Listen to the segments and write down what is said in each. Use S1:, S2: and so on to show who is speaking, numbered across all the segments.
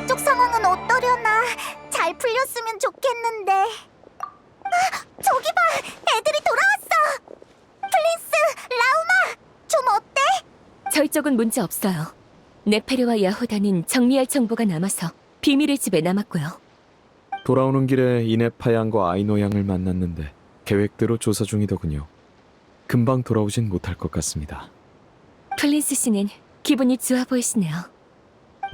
S1: 반대쪽 상황은 어떠려나? 잘 풀렸으면 좋겠는데. 저기 봐! 애들이 돌아왔어! 플린스, 라우마! 좀 어때?
S2: 저희 쪽은 문제 없어요. 네페르와 야호다는 정리할 정보가 남아서 비밀의 집에 남았고요.
S3: 돌아오는 길에 이네파 양과 아이노 양을 만났는데 계획대로 조사 중이더군요. 금방 돌아오진 못할 것 같습니다.
S2: 플린스 씨는 기분이 좋아 보이시네요.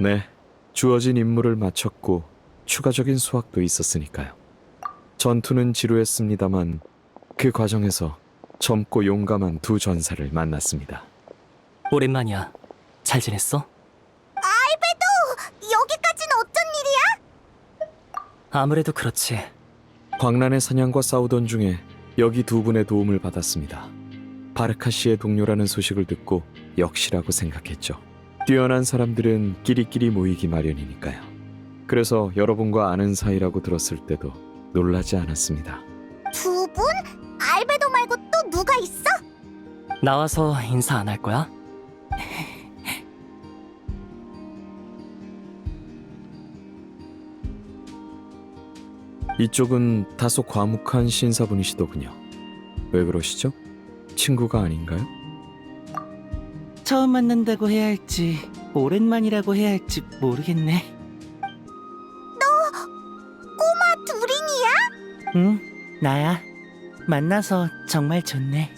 S3: 네, 주어진 임무를 마쳤고 추가적인 수확도 있었으니까요. 전투는 지루했습니다만 그 과정에서 젊고 용감한 두 전사를 만났습니다.
S4: 오랜만이야. 잘 지냈어?
S1: 알베도! 여기까지는 어쩐 일이야?
S4: 아무래도 그렇지.
S3: 광란의 사냥과 싸우던 중에 여기 두 분의 도움을 받았습니다. 바르카 씨의 동료라는 소식을 듣고 역시라고 생각했죠. 뛰어난 사람들은 끼리끼리 모이기 마련이니까요. 그래서 여러분과 아는 사이라고 들었을 때도 놀라지 않았습니다.
S1: 두 분? 알베도 말고 또 누가 있어?
S4: 나와서 인사 안 할 거야?
S3: 이쪽은 다소 과묵한 신사분이시더군요. 왜 그러시죠? 친구가 아닌가요?
S5: 처음 만난다고 해야 할지 오랜만이라고 해야 할지 모르겠네.
S1: 꼬마 두린이야?
S5: 응, 나야. 만나서 정말 좋네.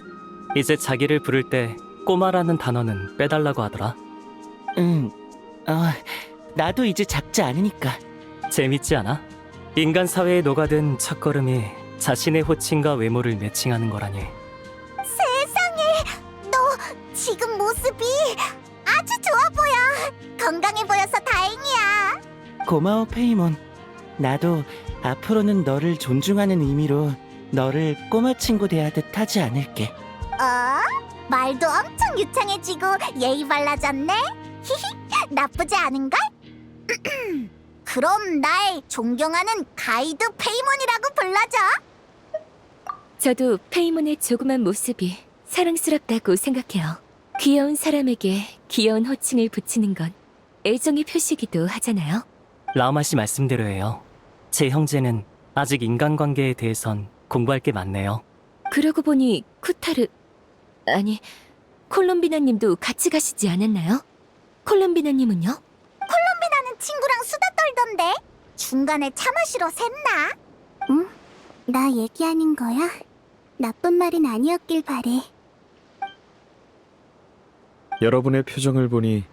S4: 이제 자기를 부를 때 꼬마라는 단어는 빼달라고 하더라.
S5: 응, 나도 이제 작지 않으니까.
S4: 재밌지 않아? 인간 사회에 녹아든 첫걸음이 자신의 호칭과 외모를 매칭하는 거라니.
S1: 세상에! 너 지금 모습이 아주 좋아 보여! 건강해 보여서 다행이야!
S5: 고마워, 페이몬. 나도 앞으로는 너를 존중하는 의미로 너를 꼬마 친구 대하듯 하지 않을게.
S1: 말도 엄청 유창해지고 예의 발라졌네? 히히, 나쁘지 않은걸? 그럼 날 존경하는 가이드 페이몬이라고 불러줘!
S2: 저도 페이몬의 조그만 모습이 사랑스럽다고 생각해요. 귀여운 사람에게 귀여운 호칭을 붙이는 건 애정의 표시기도 하잖아요.
S4: 라우마 씨 말씀대로예요. 제 형제는 아직 인간관계에 대해선 공부할 게 많네요.
S2: 그러고 보니 쿠타르... 아니, 콜롬비나님도 같이 가시지 않았나요? 콜롬비나님은요?
S1: 콜롬비나는 친구랑 수다 떨던데? 중간에 차 마시러 샜나? 응? 나 얘기하는 거야? 나쁜 말은 아니었길 바래.
S3: 여러분의 표정을 보니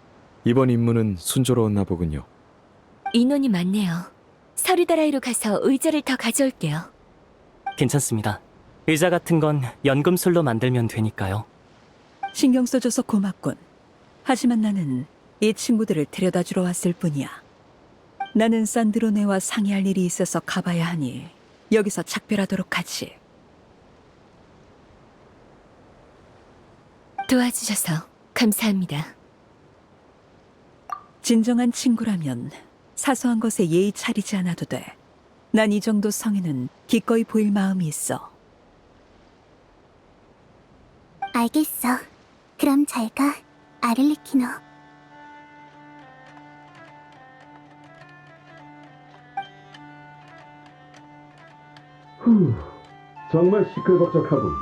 S3: 이번 임무는 순조로웠나 보군요.
S2: 인원이 많네요. 서리다라이로 가서 의자를 더 가져올게요.
S4: 괜찮습니다. 의자 같은 건 연금술로 만들면 되니까요.
S6: 신경 써줘서 고맙군. 하지만 나는 이 친구들을 데려다주러 왔을 뿐이야. 나는 산드로네와 상의할 일이 있어서 가봐야 하니 여기서 작별하도록 하지.
S2: 도와주셔서 감사합니다.
S6: 진정한 친구라면 사소한 것에 예의 차리지 않아도 돼. 난 이 정도 성에는 기꺼이 보일 마음이 있어.
S1: 알겠어. 그럼 잘 가, 아를리키노.
S7: 정말 시끌벅적하군.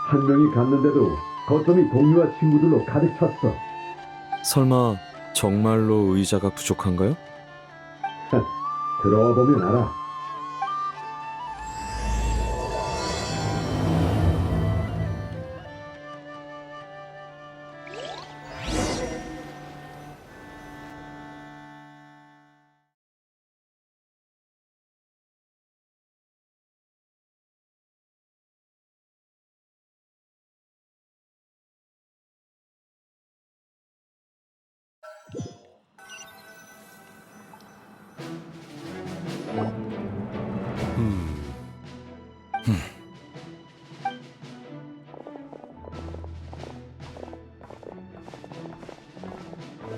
S7: 한 명이 갔는데도 거점이 동료와 친구들로 가득 찼어.
S3: 설마 정말로 의자가 부족한가요?
S7: 들어와 보면 알아.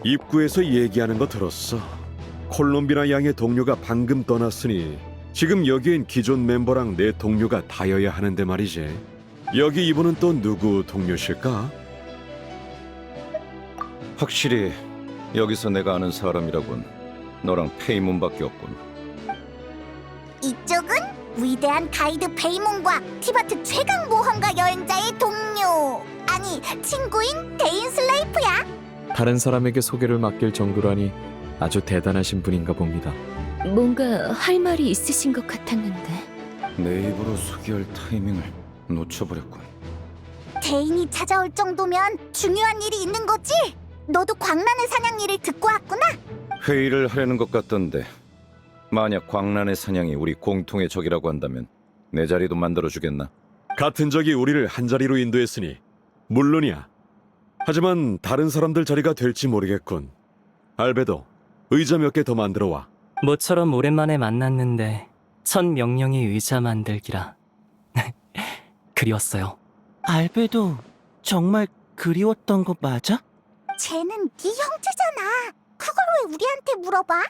S8: 입구에서 얘기하는 거 들었어. 콜롬비나 양의 동료가 방금 떠났으니 지금 여기엔 기존 멤버랑 내 동료가 다여야 하는데 말이지. 여기 이분은 또 누구 동료실까?
S9: 확실히 여기서 내가 아는 사람이라군. 너랑 페이몬밖에 없군.
S1: 이쪽은 위대한 가이드 페이몬과 티바트 최강 모험가 여행자의 동료, 아니 친구인 데인 슬레이프야.
S3: 다른 사람에게 소개를 맡길 정도라니 아주 대단하신 분인가 봅니다.
S2: 뭔가 할 말이 있으신 것 같았는데.
S9: 내 입으로 소개할 타이밍을 놓쳐버렸군.
S1: 데인이 찾아올 정도면 중요한 일이 있는 거지? 너도 광란의 사냥 일을 듣고 왔구나?
S9: 회의를 하려는 것 같던데 만약 광란의 사냥이 우리 공통의 적이라고 한다면 내 자리도 만들어주겠나?
S8: 같은 적이 우리를 한 자리로 인도했으니 물론이야. 하지만 다른 사람들 자리가 될지 모르겠군. 알베도, 의자 몇 개 더 만들어 와.
S4: 모처럼 오랜만에 만났는데 첫 명령이 의자 만들기라. 그리웠어요.
S5: 알베도 정말 그리웠던 거 맞아?
S1: 쟤는 네 형제잖아. 그걸 왜 우리한테 물어봐?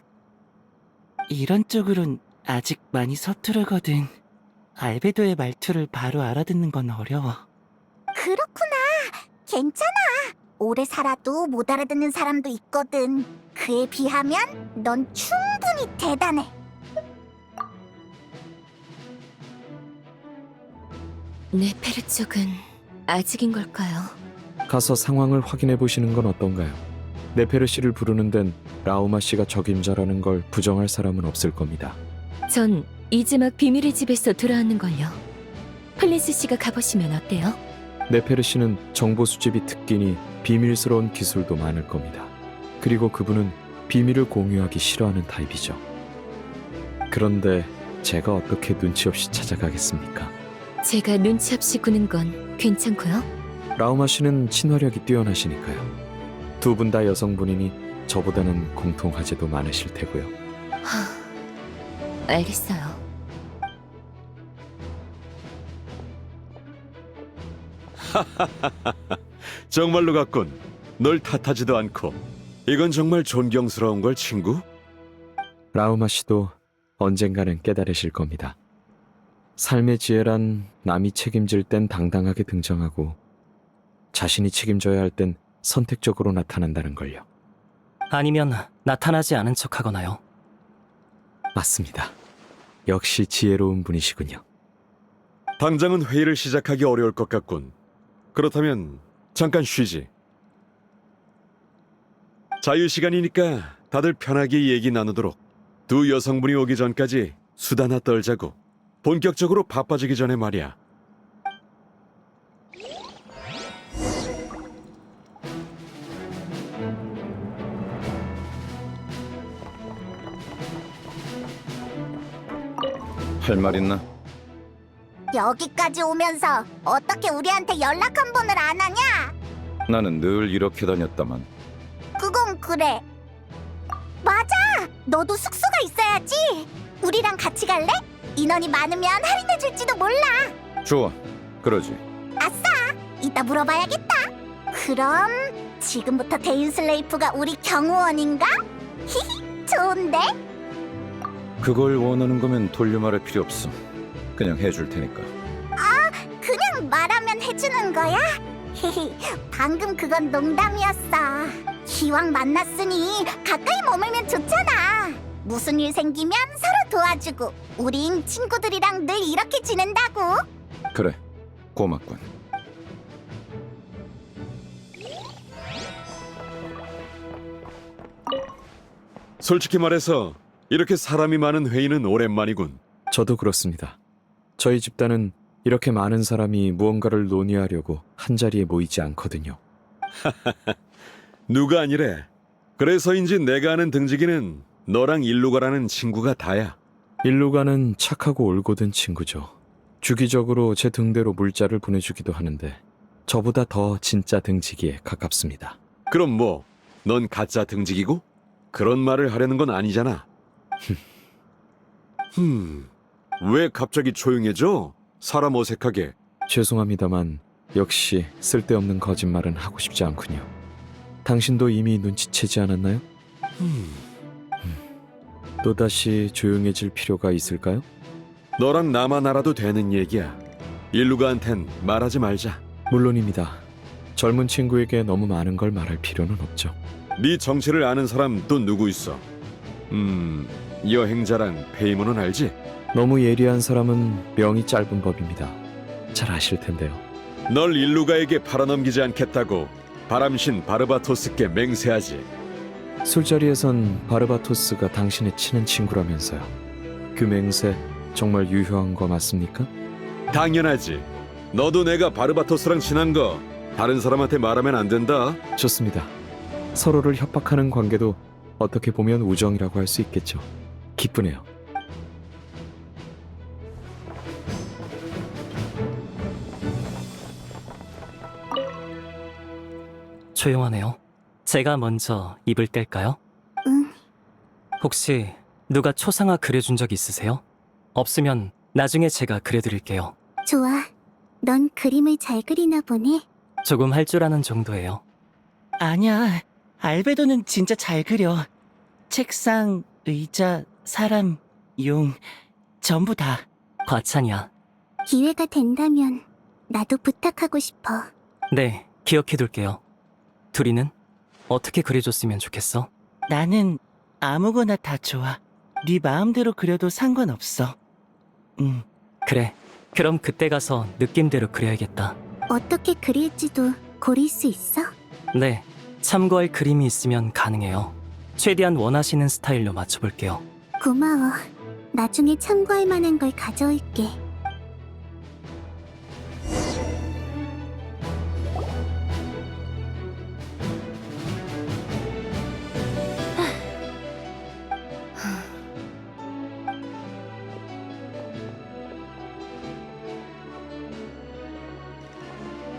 S5: 이런 쪽으론 아직 많이 서투르거든. 알베도의 말투를 바로 알아듣는 건 어려워.
S1: 그렇구나. 괜찮아. 오래 살아도 못 알아듣는 사람도 있거든. 그에 비하면 넌 충분히 대단해.
S2: 네페르 쪽은 아직인 걸까요?
S3: 가서 상황을 확인해 보시는 건 어떤가요? 네페르 씨를 부르는 데는 라우마 씨가 적임자라는 걸 부정할 사람은 없을 겁니다.
S2: 전 이제 막 비밀의 집에서 돌아왔는걸요. 플린스 씨가 가보시면 어때요?
S3: 네페르 씨는 정보 수집이 특기니 비밀스러운 기술도 많을 겁니다. 그리고 그분은 비밀을 공유하기 싫어하는 타입이죠. 그런데 제가 어떻게 눈치 없이 찾아가겠습니까?
S2: 제가 눈치 없이 구는 건 괜찮고요.
S3: 라우마 씨는 친화력이 뛰어나시니까요. 두 분 다 여성분이니 저보다는 공통 화제도 많으실 테고요.
S2: 알겠어요.
S8: 정말로 같군. 널 탓하지도 않고. 이건 정말 존경스러운 걸, 친구?
S3: 라우마 씨도 언젠가는 깨달으실 겁니다. 삶의 지혜란 남이 책임질 땐 당당하게 등장하고 자신이 책임져야 할 땐 선택적으로 나타난다는 걸요.
S4: 아니면 나타나지 않은 척하거나요.
S3: 맞습니다. 역시 지혜로운 분이시군요.
S8: 당장은 회의를 시작하기 어려울 것 같군. 그렇다면 잠깐 쉬지. 자유시간이니까 다들 편하게 얘기 나누도록. 두 여성분이 오기 전까지 수다나 떨자고. 본격적으로 바빠지기 전에 말이야.
S9: 할 말 있나?
S1: 여기까지 오면서 어떻게 우리한테 연락 한 번을 안 하냐?
S9: 나는 늘 이렇게 다녔다만.
S1: 그건 그래. 맞아! 너도 숙소가 있어야지. 우리랑 같이 갈래? 인원이 많으면 할인해줄지도 몰라.
S9: 좋아, 그러지.
S1: 아싸! 이따 물어봐야겠다. 그럼 지금부터 데인 슬레이프가 우리 경호원인가? 히히, 좋은데?
S9: 그걸 원하는 거면 돌려 말할 필요 없어. 그냥 해줄 테니까.
S1: 그냥 말하면 해주는 거야? 히히, 방금 그건 농담이었어. 기왕 만났으니 가까이 머물면 좋잖아. 무슨 일 생기면 서로 도와주고 우린 친구들이랑 늘 이렇게 지낸다고.
S9: 그래, 고맙군.
S8: 솔직히 말해서 이렇게 사람이 많은 회의는 오랜만이군.
S3: 저도 그렇습니다. 저희 집단은 이렇게 많은 사람이 무언가를 논의하려고 한자리에 모이지 않거든요.
S8: 누가 아니래. 그래서인지 내가 아는 등지기는 너랑 일루가라는 친구가 다야.
S3: 일루가는 착하고 올곧은 친구죠. 주기적으로 제 등대로 물자를 보내주기도 하는데 저보다 더 진짜 등지기에 가깝습니다.
S8: 그럼 뭐, 넌 가짜 등지기고? 그런 말을 하려는 건 아니잖아. 왜 갑자기 조용해져? 사람 어색하게.
S3: 죄송합니다만 역시 쓸데없는 거짓말은 하고 싶지 않군요. 당신도 이미 눈치채지 않았나요? 또다시 조용해질 필요가 있을까요?
S8: 너랑 나만 알아도 되는 얘기야. 일루가한텐 말하지 말자.
S3: 물론입니다. 젊은 친구에게 너무 많은 걸 말할 필요는 없죠.
S8: 네 정체를 아는 사람 또 누구 있어? 여행자랑 페이몬은 알지?
S3: 너무 예리한 사람은 명이 짧은 법입니다. 잘 아실 텐데요.
S8: 널 일루가에게 팔아넘기지 않겠다고 바람신 바르바토스께 맹세하지.
S3: 술자리에선 바르바토스가 당신의 친한 친구라면서요. 그 맹세 정말 유효한 거 맞습니까?
S8: 당연하지. 너도 내가 바르바토스랑 친한 거 다른 사람한테 말하면 안 된다.
S3: 좋습니다. 서로를 협박하는 관계도 어떻게 보면 우정이라고 할 수 있겠죠. 기쁘네요.
S4: 조용하네요. 제가 먼저 입을 뗄까요?
S1: 응.
S4: 혹시 누가 초상화 그려준 적 있으세요? 없으면 나중에 제가 그려드릴게요.
S1: 좋아. 넌 그림을 잘 그리나 보네.
S4: 조금 할 줄 아는 정도예요.
S5: 아니야. 알베도는 진짜 잘 그려. 책상, 의자, 사람, 용, 전부 다.
S4: 과찬이야.
S1: 기회가 된다면 나도 부탁하고 싶어.
S4: 네, 기억해둘게요. 둘이는 어떻게 그려줬으면 좋겠어?
S5: 나는 아무거나 다 좋아. 네 마음대로 그려도 상관없어.
S4: 그래, 그럼 그때 가서 느낌대로 그려야겠다.
S1: 어떻게 그릴지도 고를 수 있어?
S4: 네, 참고할 그림이 있으면 가능해요. 최대한 원하시는 스타일로 맞춰볼게요.
S1: 고마워. 나중에 참고할 만한 걸 가져올게.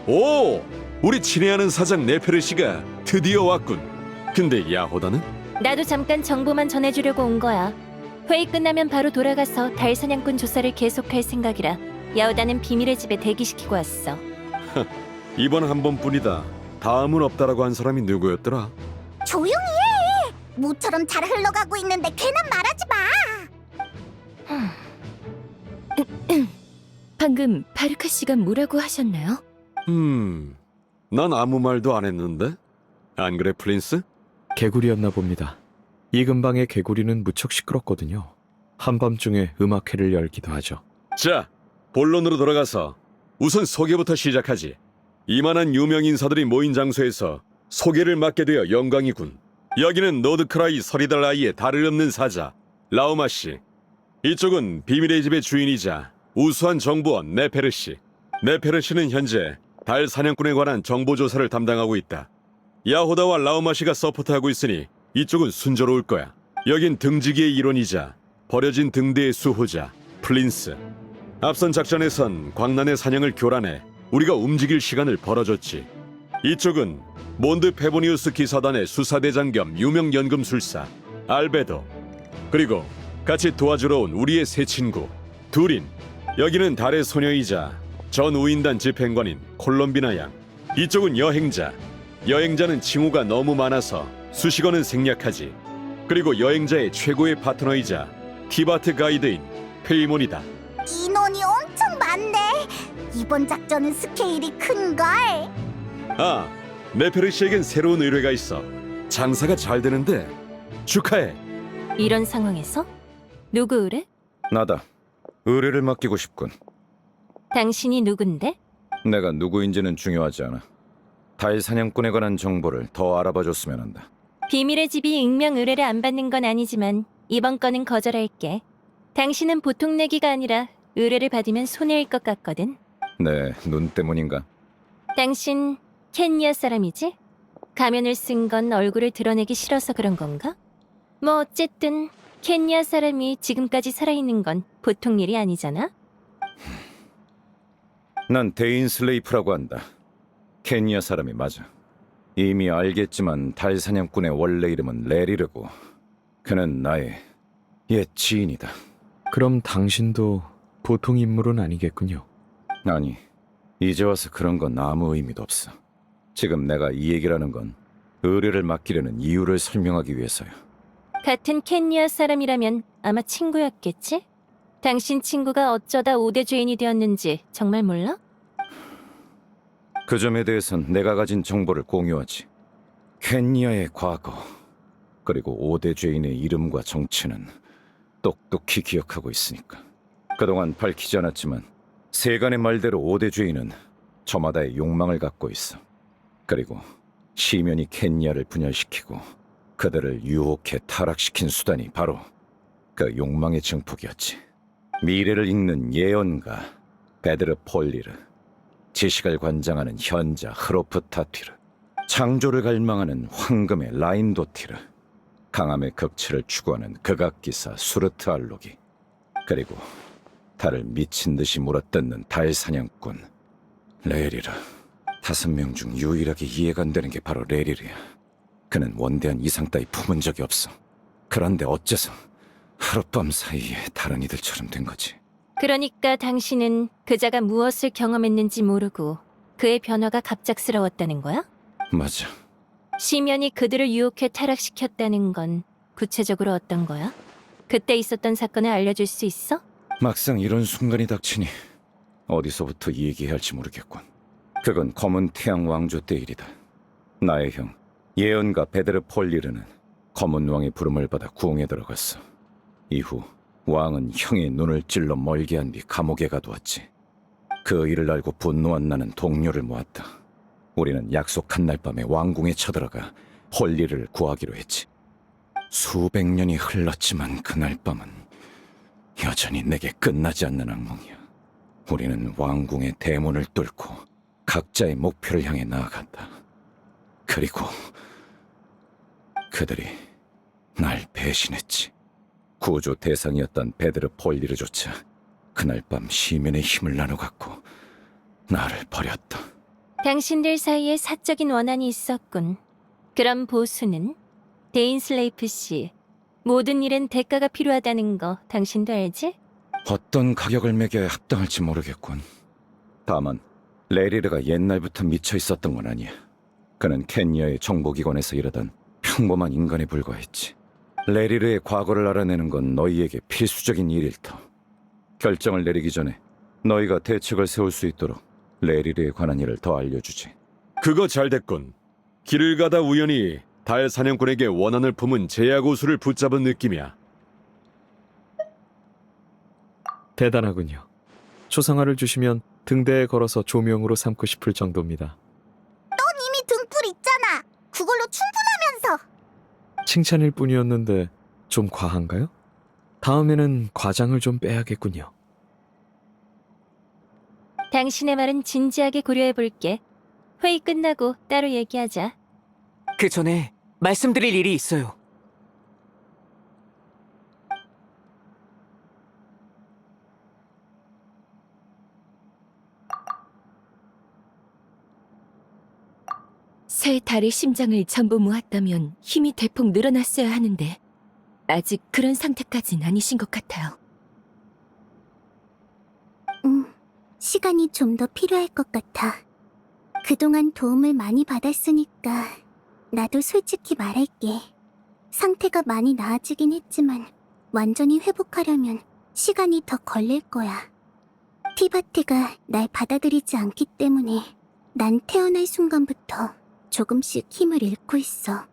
S8: 오! 우리 친애하는 사장 네페르시가 드디어 왔군. 근데 야호다는?
S2: 나도 잠깐 정보만 전해주려고 온 거야. 회의 끝나면 바로 돌아가서 달 사냥꾼 조사를 계속할 생각이라 야오다는 비밀의 집에 대기시키고 왔어.
S8: 이번 한 번뿐이다. 다음은 없다라고 한 사람이 누구였더라?
S1: 조용히 해! 모처럼 잘 흘러가고 있는데 괜한 말하지 마!
S2: 방금 바르카 씨가 뭐라고 하셨나요?
S8: 난 아무 말도 안 했는데? 안 그래, 플린스?
S3: 개구리였나 봅니다. 이 근방의 개구리는 무척 시끄럽거든요. 한밤중에 음악회를 열기도 하죠.
S8: 자, 본론으로 돌아가서 우선 소개부터 시작하지. 이만한 유명 인사들이 모인 장소에서 소개를 맡게 되어 영광이군. 여기는 노드크라이 서리달 아이의 달을 엎는 사자 라우마 씨. 이쪽은 비밀의 집의 주인이자 우수한 정보원 네페르 씨. 네페르 씨는 현재 달 사냥꾼에 관한 정보 조사를 담당하고 있다. 야호다와 라우마 씨가 서포트하고 있으니 이쪽은 순조로울 거야. 여긴 등지기의 일원이자 버려진 등대의 수호자 플린스. 앞선 작전에선 광란의 사냥을 교란해 우리가 움직일 시간을 벌어줬지. 이쪽은 몬드 페보니우스 기사단의 수사대장 겸 유명 연금술사 알베도. 그리고 같이 도와주러 온 우리의 새 친구 두린. 여기는 달의 소녀이자 전 우인단 집행관인 콜롬비나 양. 이쪽은 여행자. 여행자는 칭호가 너무 많아서 수식어는 생략하지. 그리고 여행자의 최고의 파트너이자 티바트 가이드인 페이몬이다.
S1: 인원이 엄청 많네. 이번 작전은 스케일이 큰걸.
S8: 아, 네페르 씨에겐 새로운 의뢰가 있어. 장사가 잘 되는데 축하해.
S2: 이런 상황에서? 누구 의뢰?
S9: 나다. 의뢰를 맡기고 싶군.
S2: 당신이 누군데?
S9: 내가 누구인지는 중요하지 않아. 달 사냥꾼에 관한 정보를 더 알아봐줬으면 한다.
S2: 비밀의 집이 익명 의뢰를 안 받는 건 아니지만 이번 건은 거절할게. 당신은 보통 내기가 아니라 의뢰를 받으면 손해일 것 같거든.
S9: 내 눈 때문인가?
S2: 당신 켄야 사람이지? 가면을 쓴 건 얼굴을 드러내기 싫어서 그런 건가? 뭐 어쨌든 켄야 사람이 지금까지 살아있는 건 보통 일이 아니잖아?
S9: 난 데인 슬레이프라고 한다. 케니아 사람이 맞아. 이미 알겠지만 달 사냥꾼의 원래 이름은 레리르고 그는 나의 옛 지인이다.
S3: 그럼 당신도 보통 인물은 아니겠군요.
S9: 아니, 이제 와서 그런 건 아무 의미도 없어. 지금 내가 이 얘기를 하는 건 의뢰를 맡기려는 이유를 설명하기 위해서야.
S2: 같은 켄야 사람이라면 아마 친구였겠지? 당신 친구가 어쩌다 5대 죄인이 되었는지 정말 몰라?
S9: 그 점에 대해선 내가 가진 정보를 공유하지. 케니아의 과거, 그리고 5대 죄인의 이름과 정체는 똑똑히 기억하고 있으니까. 그동안 밝히지 않았지만 세간의 말대로 5대 죄인은 저마다의 욕망을 갖고 있어. 그리고 시면이 켄야를 분열시키고 그들을 유혹해 타락시킨 수단이 바로 그 욕망의 증폭이었지. 미래를 읽는 예언가 베드르 폴리르, 지식을 관장하는 현자 흐로프타티르, 창조를 갈망하는 황금의 라인도티르, 강함의 극치를 추구하는 극악기사 수르트 알록이, 그리고 달을 미친 듯이 물어뜯는 달 사냥꾼 레리르. 5명 중 유일하게 이해가 안 되는 게 바로 레리르야. 그는 원대한 이상 따위 품은 적이 없어. 그런데 어째서 하룻밤 사이에 다른 이들처럼 된 거지?
S2: 그러니까 당신은 그자가 무엇을 경험했는지 모르고 그의 변화가 갑작스러웠다는 거야?
S9: 맞아.
S2: 시면이 그들을 유혹해 타락시켰다는 건 구체적으로 어떤 거야? 그때 있었던 사건을 알려줄 수 있어?
S9: 막상 이런 순간이 닥치니 어디서부터 얘기해야 할지 모르겠군. 그건 검은 태양 왕조 때 일이다. 나의 형 예언가 베드르 폴리르는 검은 왕의 부름을 받아 궁에 들어갔어. 이후 왕은 형의 눈을 찔러 멀게 한 뒤 감옥에 가두었지. 그 일을 알고 분노한 나는 동료를 모았다. 우리는 약속한 날 밤에 왕궁에 쳐들어가 폴리를 구하기로 했지. 수백 년이 흘렀지만 그날 밤은 여전히 내게 끝나지 않는 악몽이야. 우리는 왕궁의 대문을 뚫고 각자의 목표를 향해 나아간다. 그리고 그들이 날 배신했지. 구조 대상이었던 베드르 폴리르조차 그날 밤 시면의 힘을 나눠 갖고 나를 버렸다.
S2: 당신들 사이에 사적인 원한이 있었군. 그럼 보수는? 데인슬레이프 씨, 모든 일엔 대가가 필요하다는 거 당신도 알지?
S9: 어떤 가격을 매겨야 합당할지 모르겠군. 다만 레리르가 옛날부터 미쳐 있었던 건 아니야. 그는 켄야의 정보기관에서 일하던 평범한 인간에 불과했지. 레리르의 과거를 알아내는 건 너희에게 필수적인 일일 터. 결정을 내리기 전에 너희가 대책을 세울 수 있도록 레리르에 관한 일을 더 알려주지.
S8: 그거 잘 됐군. 길을 가다 우연히 달 사냥꾼에게 원한을 품은 제야고수를 붙잡은 느낌이야.
S3: 대단하군요. 초상화를 주시면 등대에 걸어서 조명으로 삼고 싶을 정도입니다.
S1: 이미 등불 있잖아. 그걸로 충분하면서.
S3: 칭찬일 뿐이었는데 좀 과한가요? 다음에는 과장을 좀 빼야겠군요.
S2: 당신의 말은 진지하게 고려해볼게. 회의 끝나고 따로 얘기하자.
S10: 그 전에 말씀드릴 일이 있어요.
S11: 새 달의 심장을 전부 모았다면 힘이 대폭 늘어났어야 하는데 아직 그런 상태까진 아니신 것 같아요.
S1: 시간이 좀 더 필요할 것 같아. 그동안 도움을 많이 받았으니까 나도 솔직히 말할게. 상태가 많이 나아지긴 했지만 완전히 회복하려면 시간이 더 걸릴 거야. 티바티가 날 받아들이지 않기 때문에 난 태어날 순간부터 조금씩 힘을 잃고 있어.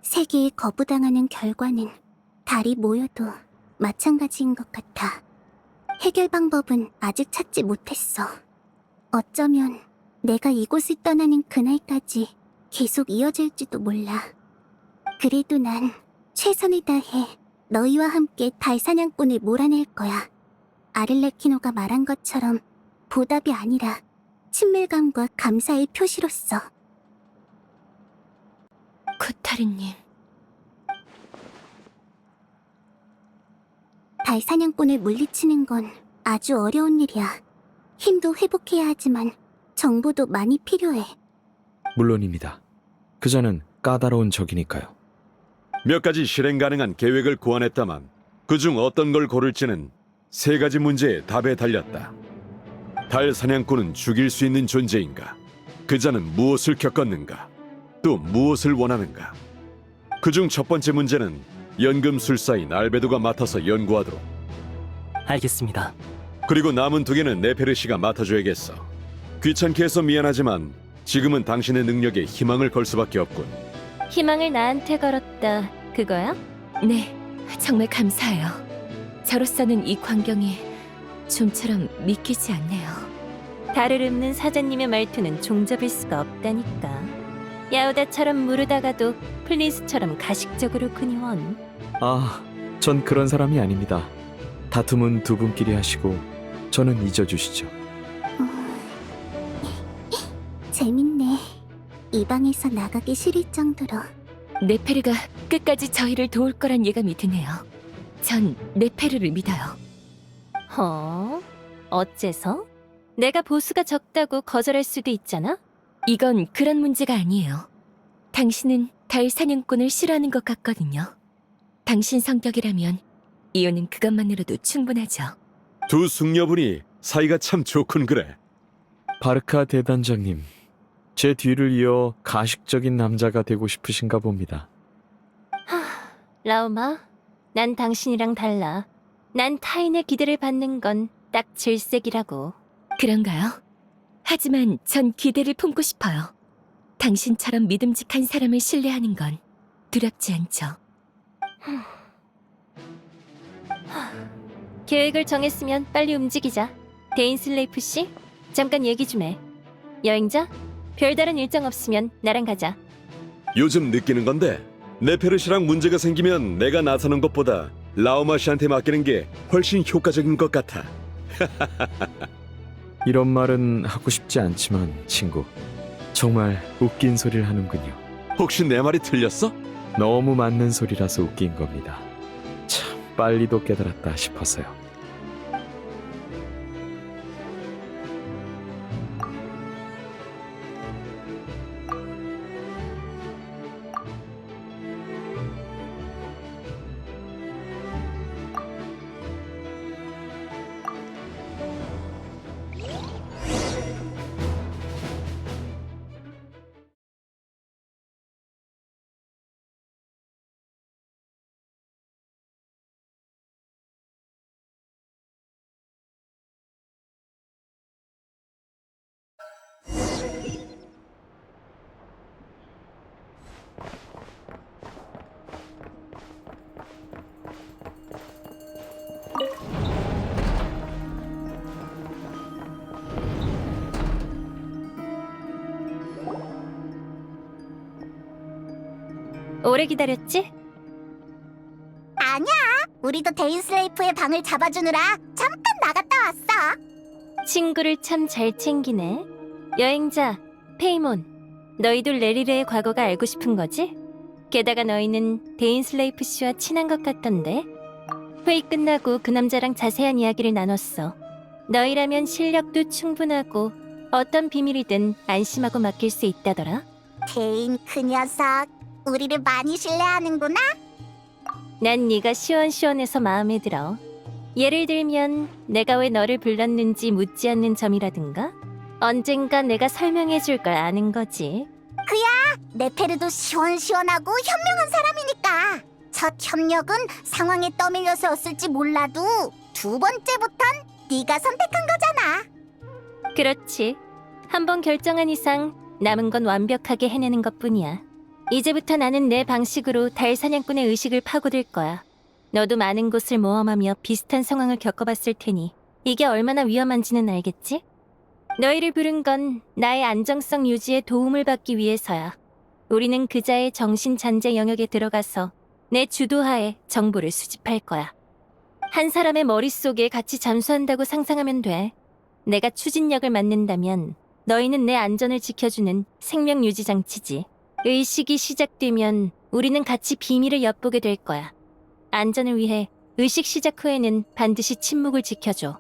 S1: 세계에 거부당하는 결과는 달이 모여도 마찬가지인 것 같아. 해결 방법은 아직 찾지 못했어. 어쩌면 내가 이곳을 떠나는 그날까지 계속 이어질지도 몰라. 그래도 난 최선을 다해 너희와 함께 달 사냥꾼을 몰아낼 거야. 아를레키노가 말한 것처럼 보답이 아니라 친밀감과 감사의 표시로서.
S11: 코타르님,
S1: 달 사냥꾼을 물리치는 건 아주 어려운 일이야. 힘도 회복해야 하지만 정보도 많이 필요해.
S3: 물론입니다. 그자는 까다로운 적이니까요.
S8: 몇 가지 실행 가능한 계획을 고안했다만 그중 어떤 걸 고를지는 3가지 문제의 답에 달렸다. 달 사냥꾼은 죽일 수 있는 존재인가? 그자는 무엇을 겪었는가? 또 무엇을 원하는가? 그중 첫 번째 문제는 연금술사인 알베도가 맡아서 연구하도록.
S4: 알겠습니다.
S8: 그리고 남은 2개는 네페르시가 맡아줘야겠어. 귀찮게 해서 미안하지만 지금은 당신의 능력에 희망을 걸 수밖에 없군.
S2: 희망을 나한테 걸었다. 그거야?
S11: 네, 정말 감사해요. 저로서는 이 광경이 좀처럼 믿기지 않네요.
S2: 달을 읊는 사자님의 말투는 종잡을 수가 없다니까. 야우다처럼 무르다가도 플린스처럼 가식적으로 그니원.
S3: 아, 전 그런 사람이 아닙니다. 다툼은 두 분끼리 하시고 저는 잊어주시죠.
S1: 재밌네. 이 방에서 나가기 싫을 정도로.
S11: 네페르가 끝까지 저희를 도울 거란 예감이 드네요. 전 네페르를 믿어요.
S2: 어째서? 내가 보수가 적다고 거절할 수도 있잖아?
S11: 이건 그런 문제가 아니에요. 당신은 달 사냥꾼을 싫어하는 것 같거든요. 당신 성격이라면 이유는 그것만으로도 충분하죠.
S8: 두 숙녀분이 사이가 참 좋군 그래.
S3: 바르카 대단장님, 제 뒤를 이어 가식적인 남자가 되고 싶으신가 봅니다.
S2: 라우마, 난 당신이랑 달라. 난 타인의 기대를 받는 건 딱 질색이라고.
S11: 그런가요? 하지만 전 기대를 품고 싶어요. 당신처럼 믿음직한 사람을 신뢰하는 건 두렵지 않죠.
S2: 계획을 정했으면 빨리 움직이자. 데인슬레이프 씨, 잠깐 얘기 좀 해. 여행자, 별다른 일정 없으면 나랑 가자.
S8: 요즘 느끼는 건데 네페르 씨랑 문제가 생기면 내가 나서는 것보다 라오마 씨한테 맡기는 게 훨씬 효과적인 것 같아.
S3: 이런 말은 하고 싶지 않지만 친구, 정말 웃긴 소리를 하는군요.
S8: 혹시 내 말이 틀렸어?
S3: 너무 맞는 소리라서 웃긴 겁니다. 참 빨리도 깨달았다 싶어서요.
S2: 오래 기다렸지?
S1: 아니야. 우리도 데인슬레이프의 방을 잡아주느라 잠깐 나갔다 왔어.
S2: 친구를 참 잘 챙기네. 여행자, 페이몬, 너희도 레리레의 과거가 알고 싶은 거지? 게다가 너희는 데인슬레이프 씨와 친한 것 같던데? 회의 끝나고 그 남자랑 자세한 이야기를 나눴어. 너희라면 실력도 충분하고 어떤 비밀이든 안심하고 맡길 수 있다더라.
S1: 데인 그 녀석, 우리를 많이 신뢰하는구나.
S2: 난 네가 시원시원해서 마음에 들어. 예를 들면 내가 왜 너를 불렀는지 묻지 않는 점이라든가 언젠가 내가 설명해 줄 걸 아는 거지.
S1: 네페르도 시원시원하고 현명한 사람이니까 첫 협력은 상황에 떠밀려서였을지 몰라도 두 번째부턴 네가 선택한 거잖아.
S2: 그렇지. 한번 결정한 이상 남은 건 완벽하게 해내는 것뿐이야. 이제부터 나는 내 방식으로 달 사냥꾼의 의식을 파고들 거야. 너도 많은 곳을 모험하며 비슷한 상황을 겪어봤을 테니 이게 얼마나 위험한지는 알겠지? 너희를 부른 건 나의 안정성 유지에 도움을 받기 위해서야. 우리는 그자의 정신 잔재 영역에 들어가서 내 주도하에 정보를 수집할 거야. 한 사람의 머릿속에 같이 잠수한다고 상상하면 돼. 내가 추진력을 맡는다면 너희는 내 안전을 지켜주는 생명 유지 장치지. 의식이 시작되면 우리는 같이 비밀을 엿보게 될 거야. 안전을 위해 의식 시작 후에는 반드시 침묵을 지켜줘.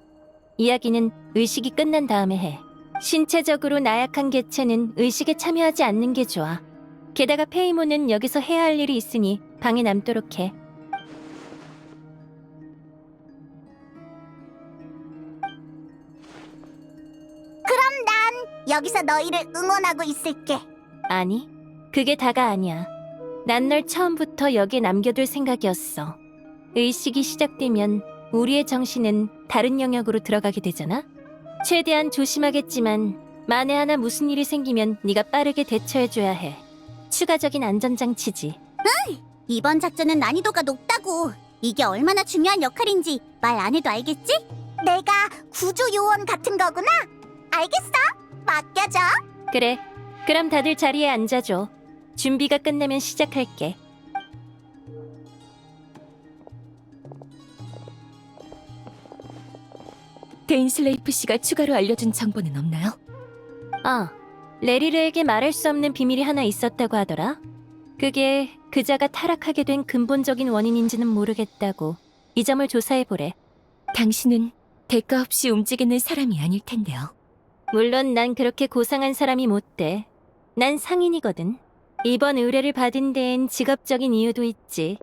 S2: 이야기는 의식이 끝난 다음에 해. 신체적으로 나약한 개체는 의식에 참여하지 않는 게 좋아. 게다가 페이몬은 여기서 해야 할 일이 있으니 방에 남도록 해.
S1: 그럼 난 여기서 너희를 응원하고 있을게.
S2: 아니, 그게 다가 아니야. 난 널 처음부터 여기에 남겨둘 생각이었어. 의식이 시작되면 우리의 정신은 다른 영역으로 들어가게 되잖아? 최대한 조심하겠지만 만에 하나 무슨 일이 생기면 네가 빠르게 대처해줘야 해. 추가적인 안전장치지.
S1: 이번 작전은 난이도가 높다고. 이게 얼마나 중요한 역할인지 말 안 해도 알겠지? 내가 구조 요원 같은 거구나. 알겠어. 맡겨줘.
S2: 그래. 그럼 다들 자리에 앉아줘. 준비가 끝나면 시작할게.
S11: 데인슬레이프 씨가 추가로 알려준 정보는 없나요?
S2: 아, 레리르에게 말할 수 없는 비밀이 하나 있었다고 하더라. 그게 그자가 타락하게 된 근본적인 원인인지는 모르겠다고. 이 점을 조사해보래.
S11: 당신은 대가 없이 움직이는 사람이 아닐 텐데요.
S2: 물론 난 그렇게 고상한 사람이 못 돼. 난 상인이거든. 이번 의뢰를 받은 데엔 직업적인 이유도 있지.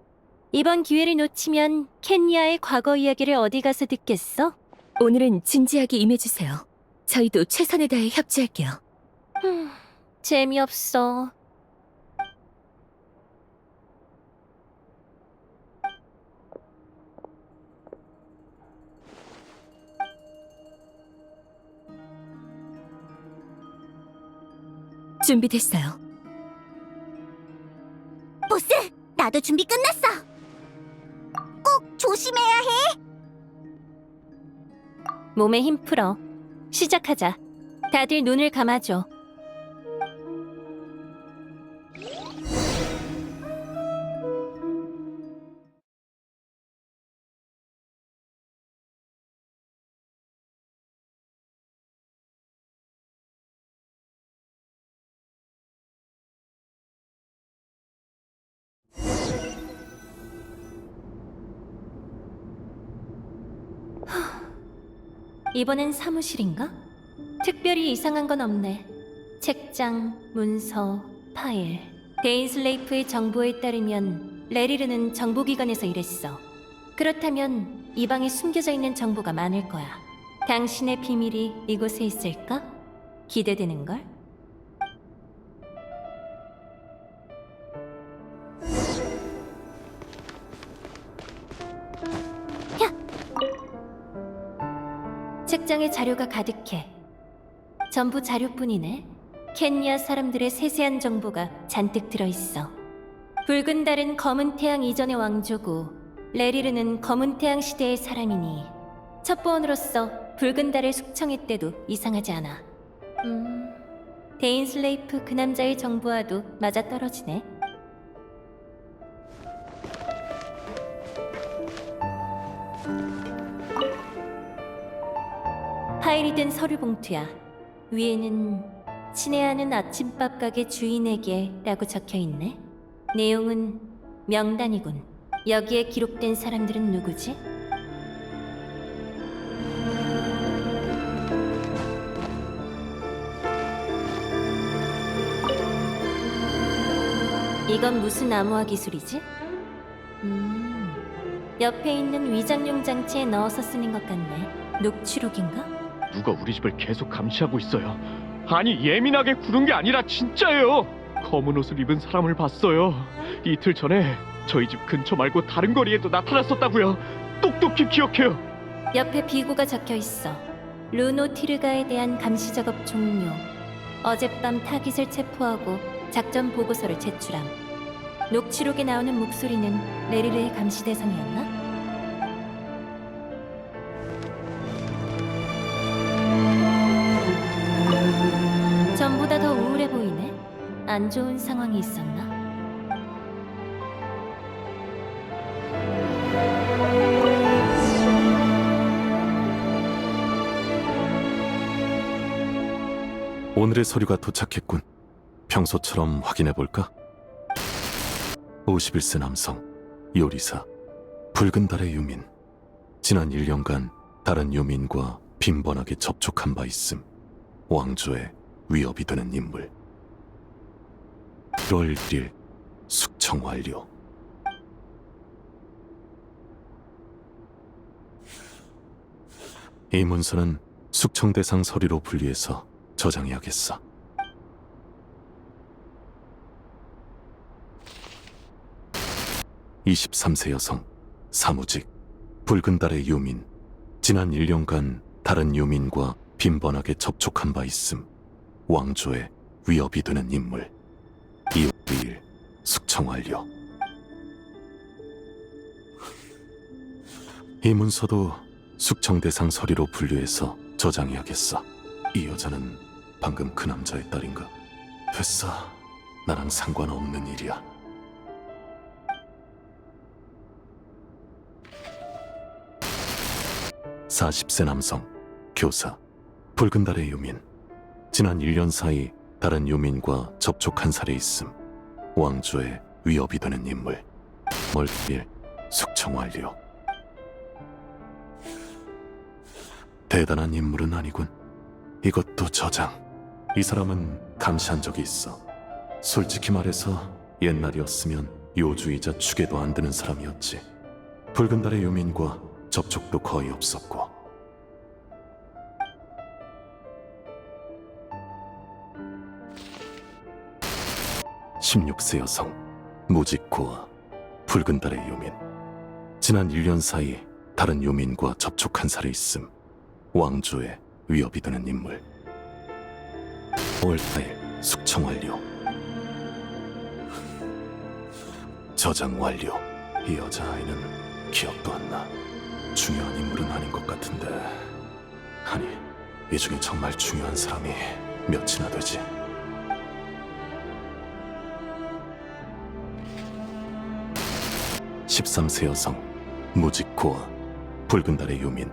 S2: 이번 기회를 놓치면 켄야의 과거 이야기를 어디 가서 듣겠어?
S11: 오늘은 진지하게 임해주세요. 저희도 최선을 다해 협조할게요.
S2: 재미없어.
S11: 준비됐어요.
S1: 보스, 나도 준비 끝났어. 꼭 조심해야 해.
S2: 몸에 힘 풀어. 시작하자. 다들 눈을 감아줘. 이번엔 사무실인가? 특별히 이상한 건 없네. 책장, 문서, 파일. 데인슬레이프의 정보에 따르면 레리르는 정보기관에서 일했어. 그렇다면 이 방에 숨겨져 있는 정보가 많을 거야. 당신의 비밀이 이곳에 있을까? 기대되는걸? 책장에 자료가 가득해. 전부 자료뿐이네. 켄야 사람들의 세세한 정보가 잔뜩 들어있어. 붉은 달은 검은 태양 이전의 왕조고 레리르는 검은 태양 시대의 사람이니 첩보원으로서 붉은 달을 숙청했대도 이상하지 않아. 데인슬레이프 그 남자의 정보와도 맞아떨어지네. 파일이 든 서류 봉투야. 위에는 친애하는 아침밥 가게 주인에게 라고 적혀있네. 내용은 명단이군. 여기에 기록된 사람들은 누구지? 이건 무슨 암호화 기술이지? 옆에 있는 위장용 장치에 넣어서 쓰는 것 같네. 녹취록인가?
S12: 누가 우리 집을 계속 감시하고 있어요. 아니, 예민하게 구는 게 아니라 진짜예요. 검은 옷을 입은 사람을 봤어요. 이틀 전에 저희 집 근처 말고 다른 거리에도 나타났었다고요. 똑똑히 기억해요.
S2: 옆에 비고가 적혀 있어. 루노 티르가에 대한 감시 작업 종료. 어젯밤 타깃을 체포하고 작전 보고서를 제출함. 녹취록에 나오는 목소리는 레리르의 감시 대상이었나? 전보다 더 우울해 보이네. 안 좋은 상황이 있었나?
S13: 오늘의 서류가 도착했군. 평소처럼 확인해볼까? 51세 남성, 요리사, 붉은 달의 유민. 지난 1년간 다른 유민과 빈번하게 접촉한 바 있음. 왕조에 위협이 되는 인물. 1월 1일 숙청 완료. 이 문서는 숙청 대상 서류로 분리해서 저장해야겠어. (23세) 여성, 사무직, 붉은 달의 유민. 지난 1년간 다른 유민과 빈번하게 접촉한 바 있음. 왕조에 위협이 되는 인물. 2월 2일 숙청 완료. 이 문서도 숙청 대상 서류로 분류해서 저장해야겠어. 이 여자는 방금 그 남자의 딸인가? 됐어. 나랑 상관없는 일이야. (40세) 남성, 교사, 붉은 달의 유민. 지난 1년 사이 다른 유민과 접촉한 사례 있음. 왕조에 위협이 되는 인물. 월일 숙청 완료. 대단한 인물은 아니군. 이것도 저장. 이 사람은 감시한 적이 있어. 솔직히 말해서 옛날이었으면 요주이자 축에도 안 드는 사람이었지. 붉은 달의 유민과 접촉도 거의 없었고. (16세) 여성, 무직고아, 붉은 달의 유민. 지난 1년 사이 다른 유민과 접촉한 사례 있음. 왕조에 위협이 되는 인물. 5월 4일 숙청 완료. 저장 완료. 이 여자아이는 기억도 안 나. 중요한 인물은 아닌 것 같은데. 아니, 이 중에 정말 중요한 사람이 몇이나 되지? (13세) 여성, 무직고아, 붉은 달의 유민.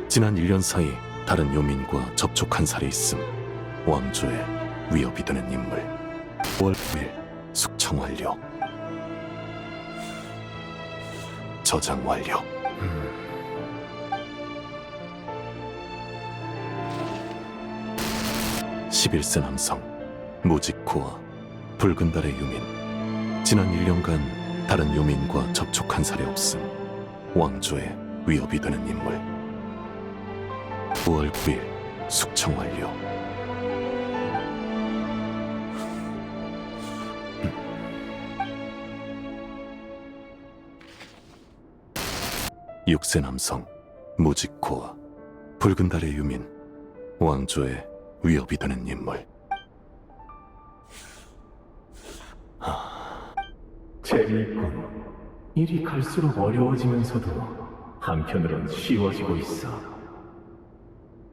S13: 지난 1년 사이 다른 유민과 접촉한 사례 있음. 왕조에 위협이 되는 인물. 5월 9일 숙청 완료. 저장 완료. 11세 남성, 무직고아, 붉은 달의 유민. 지난 1년간 다른 유민과 접촉한 사례 없음. 왕조에 위협이 되는 인물. 5월 9일 숙청 완료. (6세) 남성, 무직고아, 붉은 달의 유민. 왕조에 위협이 되는 인물.
S12: 재미있군. 일이 갈수록 어려워지면서도 한편으론 쉬워지고 있어.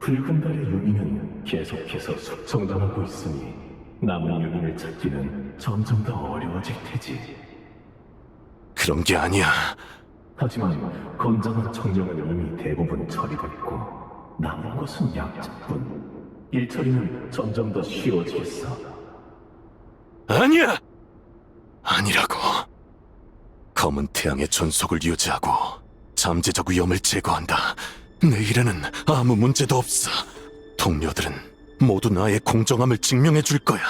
S12: 붉은 달의 유민은 계속해서 숙청당하고 있으니 남은 유민을 찾기는 점점 더 어려워질 테지.
S13: 그런 게 아니야.
S12: 하지만 건장한 청령은 이미 대부분 처리됐고 남은 것은 약자뿐. 일 처리는 점점 더 쉬워지겠어.
S13: 아니야! 아니라고. 검은 태양의 존속을 유지하고 잠재적 위험을 제거한다. 내 일에는 아무 문제도 없어. 동료들은 모두 나의 공정함을 증명해 줄 거야.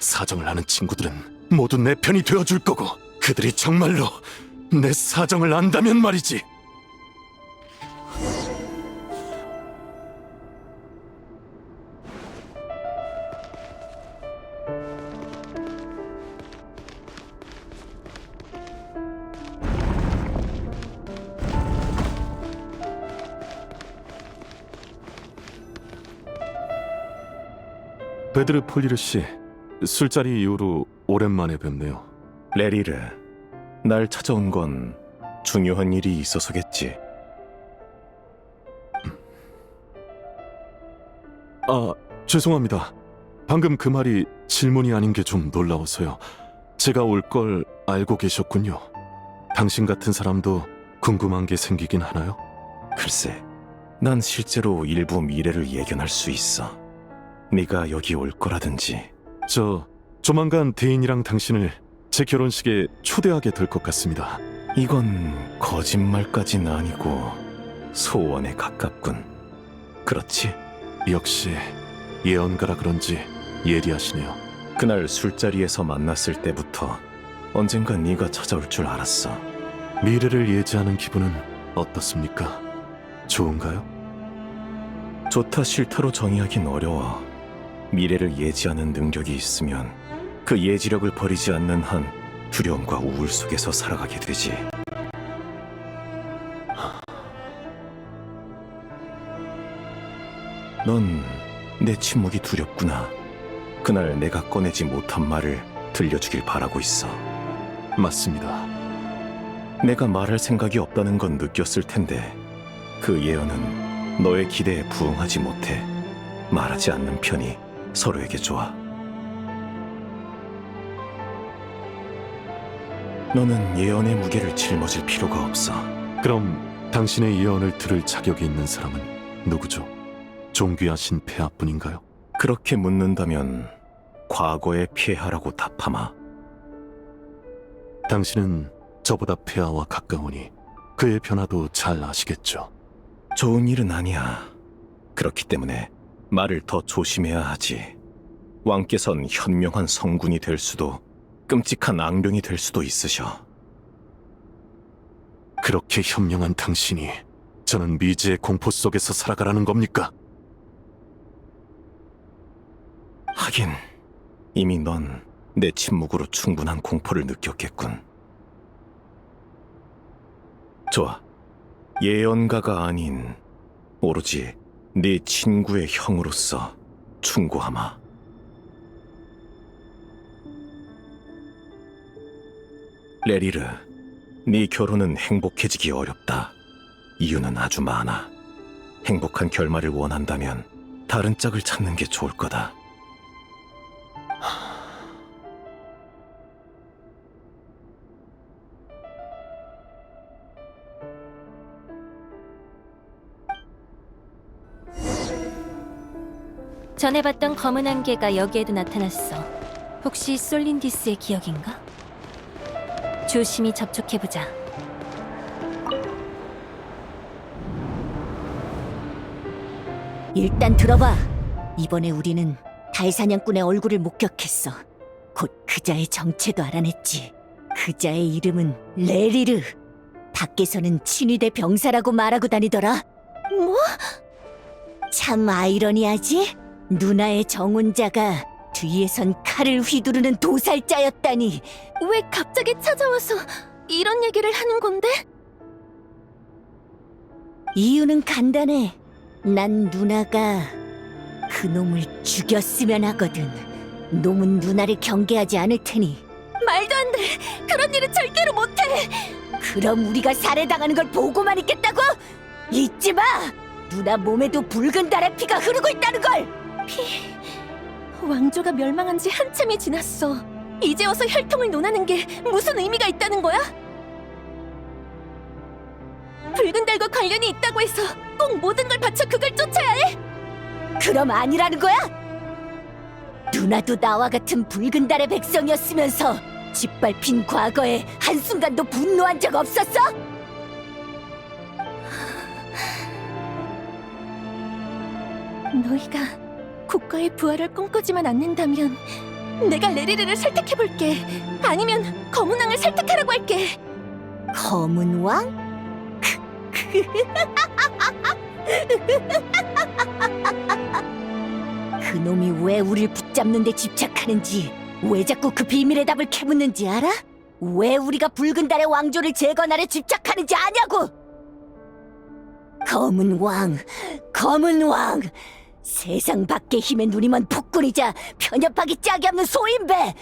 S13: 사정을 아는 친구들은 모두 내 편이 되어 줄 거고, 그들이 정말로 내 사정을 안다면 말이지. 베드르 폴리르 씨, 술자리 이후로 오랜만에 뵙네요.
S14: 레리르, 날 찾아온 건 중요한 일이 있어서겠지.
S13: 아, 죄송합니다. 방금 그 말이 질문이 아닌 게 좀 놀라워서요. 제가 올 걸 알고 계셨군요. 당신 같은 사람도 궁금한 게 생기긴 하나요?
S14: 글쎄, 난 실제로 일부 미래를 예견할 수 있어. 네가 여기 올 거라든지.
S13: 조만간 대인이랑 당신을 제 결혼식에 초대하게 될 것 같습니다.
S14: 이건 거짓말까진 아니고 소원에 가깝군. 그렇지?
S13: 역시 예언가라 그런지 예리하시네요.
S14: 그날 술자리에서 만났을 때부터 언젠가 네가 찾아올 줄 알았어.
S13: 미래를 예지하는 기분은 어떻습니까? 좋은가요?
S14: 좋다 싫다로 정의하긴 어려워. 미래를 예지하는 능력이 있으면 그 예지력을 버리지 않는 한 두려움과 우울 속에서 살아가게 되지. 넌 내 침묵이 두렵구나. 그날 내가 꺼내지 못한 말을 들려주길 바라고 있어.
S13: 맞습니다.
S14: 내가 말할 생각이 없다는 건 느꼈을 텐데 그 예언은 너의 기대에 부응하지 못해 말하지 않는 편이 서로에게 좋아. 너는 예언의 무게를 짊어질 필요가 없어.
S13: 그럼 당신의 예언을 들을 자격이 있는 사람은 누구죠? 존귀하신 폐하뿐인가요?
S14: 그렇게 묻는다면 과거의 폐하라고 답하마.
S13: 당신은 저보다 폐하와 가까우니 그의 변화도 잘 아시겠죠?
S14: 좋은 일은 아니야. 그렇기 때문에 말을 더 조심해야 하지. 왕께선 현명한 성군이 될 수도 끔찍한 앙령이 될 수도 있으셔.
S13: 그렇게 현명한 당신이 저는 미지의 공포 속에서 살아가라는 겁니까?
S14: 하긴 이미 넌 내 침묵으로 충분한 공포를 느꼈겠군. 좋아. 예언가가 아닌 오로지 네 친구의 형으로서 충고하마. 레리르, 네 결혼은 행복해지기 어렵다. 이유는 아주 많아. 행복한 결말을 원한다면 다른 짝을 찾는 게 좋을 거다.
S2: 전에 봤던 검은 안개가 여기에도 나타났어. 혹시 솔린디스의 기억인가? 조심히 접촉해보자.
S1: 일단 들어봐. 이번에 우리는 달사냥꾼의 얼굴을 목격했어. 곧 그자의 정체도 알아냈지. 그자의 이름은 레리르. 밖에서는 친위대 병사라고 말하고 다니더라. 뭐? 참 아이러니하지? 누나의 정혼자가 뒤에선 칼을 휘두르는 도살자였다니. 왜 갑자기 찾아와서 이런 얘기를 하는 건데? 이유는 간단해. 난 누나가 그놈을 죽였으면 하거든. 놈은 누나를 경계하지 않을 테니. 말도 안 돼. 그런 일은 절대로 못해. 그럼 우리가 살해당하는 걸 보고만 있겠다고? 잊지 마. 누나 몸에도 붉은 달의 피가 흐르고 있다는 걸. 왕조가 멸망한 지 한참이 지났어. 이제 와서 혈통을 논하는 게 무슨 의미가 있다는 거야? 붉은 달과 관련이 있다고 해서 꼭 모든 걸 바쳐 그걸 쫓아야 해? 그럼 아니라는 거야? 누나도 나와 같은 붉은 달의 백성이었으면서 짓밟힌 과거에 한순간도 분노한 적 없었어? 너희가 국가의 부활을 꿈꾸지만 않는다면 내가 레리르를 설득해볼게. 아니면 검은 왕을 설득하라고 할게. 검은 왕? 그놈이 왜 우릴 붙잡는 데 집착하는지, 왜 자꾸 그 비밀의 답을 캐묻는지 알아? 왜 우리가 붉은 달의 왕조를 재건하려 집착하는지 아냐고! 검은 왕, 검은 왕! 세상 밖의 힘에 눈이 먼 폭군이자 편협하기 짝이 없는 소인배!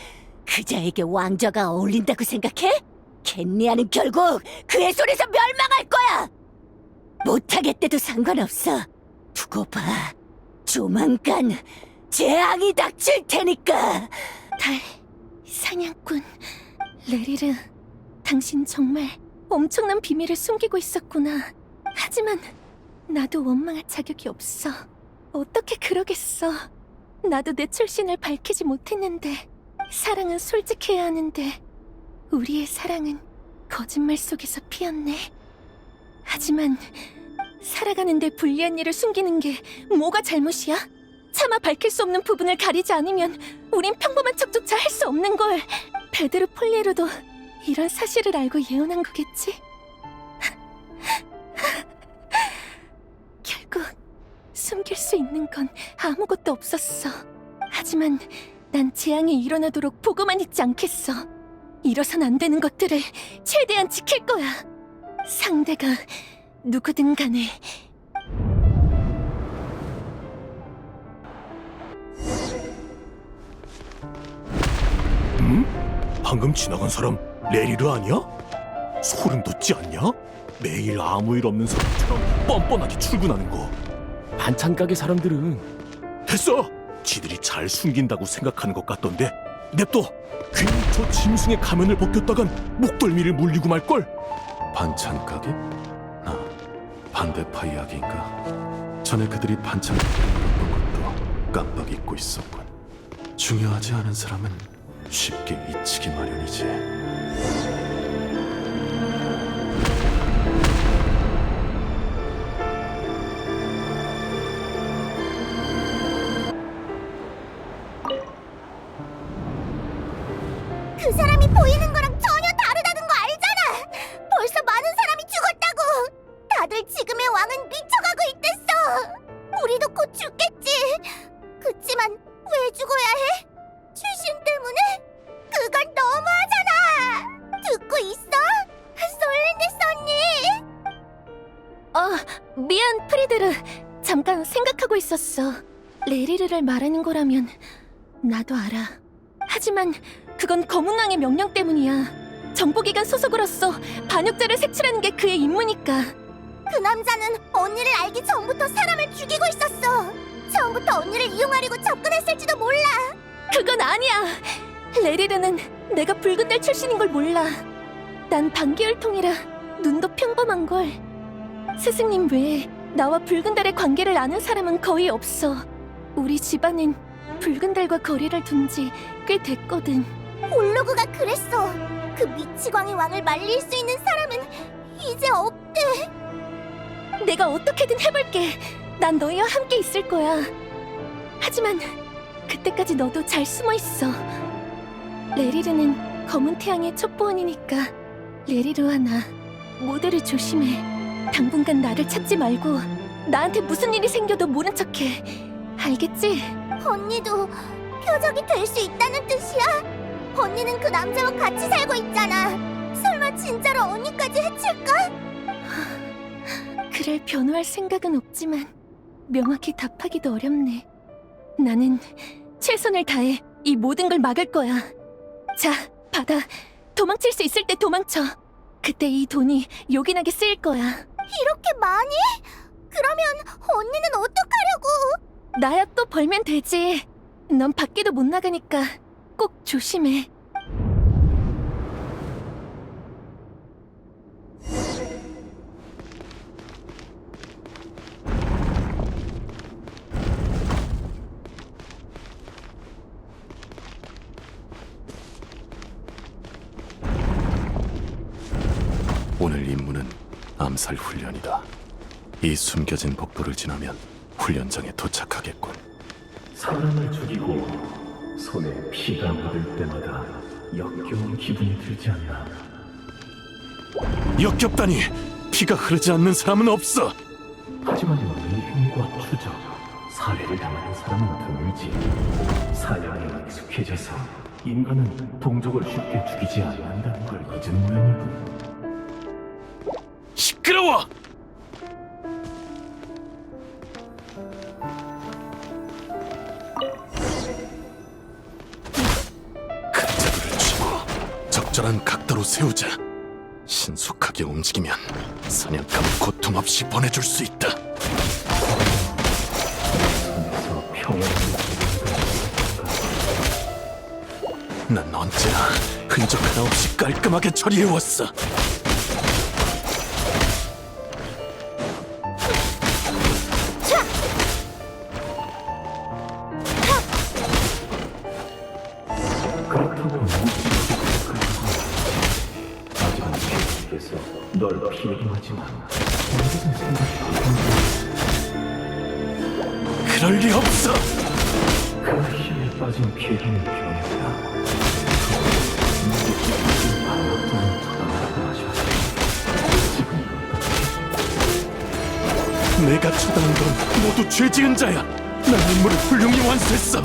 S1: 그자에게 왕좌가 어울린다고 생각해? 겟리아는 결국 그의 손에서 멸망할 거야! 못하겠대도 상관없어. 두고 봐. 조만간 재앙이 닥칠 테니까. 달 사냥꾼 레리르, 당신 정말 엄청난 비밀을 숨기고 있었구나. 하지만 나도 원망할 자격이 없어. 어떻게 그러겠어. 나도 내 출신을 밝히지 못했는데. 사랑은 솔직해야 하는데 우리의 사랑은 거짓말 속에서 피었네. 하지만 살아가는데 불리한 일을 숨기는 게 뭐가 잘못이야? 차마 밝힐 수 없는 부분을 가리지 않으면 우린 평범한 척조차 할 수 없는 걸. 베드로 폴리에로도 이런 사실을 알고 예언한 거겠지? 결국 숨길 수 있는 건 아무것도 없었어. 하지만 난 재앙이 일어나도록 보고만 있지 않겠어. 이뤄선 안 되는 것들을 최대한 지킬 거야. 상대가 누구든 간에.
S14: 방금 지나간 사람 레리르 아니야? 소름 돋지 않냐? 매일 아무 일 없는 사람처럼 뻔뻔하게 출근하는 거.
S12: 반찬 가게 사람들은
S14: 됐어! 지들이 잘 숨긴다고 생각하는 것 같던데 냅둬! 괜히 저 짐승의 가면을 벗겼다간 목덜미를 물리고 말걸?
S13: 반찬 가게? 나 반대파 이야기인가? 전에 그들이 반찬 가게를 열었던 것도 깜빡 잊고 있었군. 중요하지 않은 사람은 쉽게 잊히기 마련이지.
S1: 그 사람이 보이는 거랑 전혀 다르다는 거 알잖아. 벌써 많은 사람이 죽었다고. 다들 지금의 왕은 미쳐가고 있댔어. 우리도 곧 죽겠지. 그치만 왜 죽어야 해? 출신 때문에? 그건 너무하잖아. 듣고 있어? 솔렌데스 언니.
S11: 미안, 프리드르. 잠깐 생각하고 있었어. 레리르를 말하는 거라면 나도 알아. 하지만 그건 검은왕의 명령 때문이야. 정보기관 소속으로서 반역자를 색출하는 게 그의 임무니까.
S1: 그 남자는 언니를 알기 전부터 사람을 죽이고 있었어. 처음부터 언니를 이용하려고 접근했을지도 몰라.
S11: 그건 아니야. 레리르는 내가 붉은 달 출신인 걸 몰라. 난 반기혈통이라 눈도 평범한 걸. 스승님 외에 나와 붉은 달의 관계를 아는 사람은 거의 없어. 우리 집안은 붉은 달과 거리를 둔 지 꽤 됐거든.
S1: 올로그가 그랬어. 그 미치광이 왕을 말릴 수 있는 사람은 이제 없대.
S11: 내가 어떻게든 해볼게. 난 너희와 함께 있을 거야. 하지만 그때까지 너도 잘 숨어 있어. 레리르는 검은 태양의 첩보원이니까 레리르와 나 모두를 조심해. 당분간 나를 찾지 말고 나한테 무슨 일이 생겨도 모른 척해. 알겠지?
S1: 언니도 표적이 될 수 있다는 뜻이야? 언니는 그 남자와 같이 살고 있잖아. 설마 진짜로 언니까지 해칠까?
S11: 그를 변호할 생각은 없지만 명확히 답하기도 어렵네. 나는 최선을 다해 이 모든 걸 막을 거야. 자, 받아. 도망칠 수 있을 때 도망쳐. 그때 이 돈이 요긴하게 쓰일 거야.
S1: 이렇게 많이? 그러면 언니는 어떡하려고?
S11: 나야 또 벌면 되지. 넌 밖에도 못 나가니까 꼭 조심해.
S13: 오늘 임무는 암살 훈련이다. 이 숨겨진 복도를 지나면 훈련장에 도착하겠군.
S14: 사람을 죽이고 손에 피가 묻을 때마다 역겨운 기분이 들지 않나?
S13: 역겹다니! 피가 흐르지 않는 사람은 없어!
S14: 하지만 의심과 추적, 살해를 당하는 사람은 드물지. 사냥에 익숙해져서 인간은 동족을 쉽게 죽이지 않는다는 걸 잊은 모양이군.
S13: 시끄러워! 근자들을 쥐고 적절한 각도로 세우자. 신속하게 움직이면 사냥감을 고통 없이 보내줄 수 있다. 난 언제나 흔적 하나 없이 깔끔하게 처리해왔어.
S14: 널 피해하지만
S13: 그럴 리 없어.
S14: 그 힘에 빠진 피해는 변했다.
S13: 내가 처단한 건 모두 죄 지은 자야. 난 임무를 훌륭히 완수했어.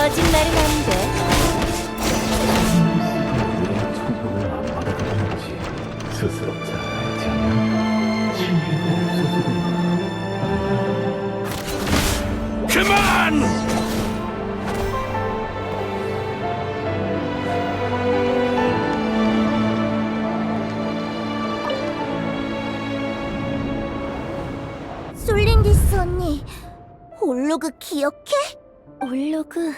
S2: 거짓말은 안 돼.
S14: 왜 청소를 안 받아들이는지 스스로 잘 알지 않나? 친구가 없어서도
S13: 그만!
S1: 솔린디스 언니, 올로그 기억해?
S11: 올로그.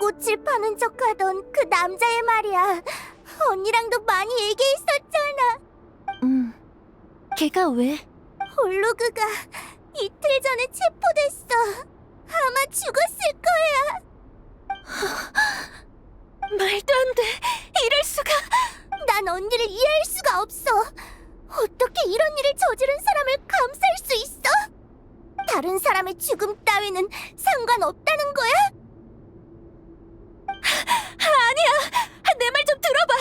S1: 꽃을 파는 척하던 그 남자의 말이야. 언니랑도 많이 얘기했었잖아.
S11: 걔가 왜?
S1: 올로그가 이틀 전에 체포됐어. 아마 죽었을 거야.
S11: 말도 안 돼. 이럴 수가.
S1: 난 언니를 이해할 수가 없어. 어떻게 이런 일을 저지른 사람을 감쌀 수 있어? 다른 사람의 죽음 따위는 상관없다는 거야?
S11: 아니야. 내 말 좀 들어봐.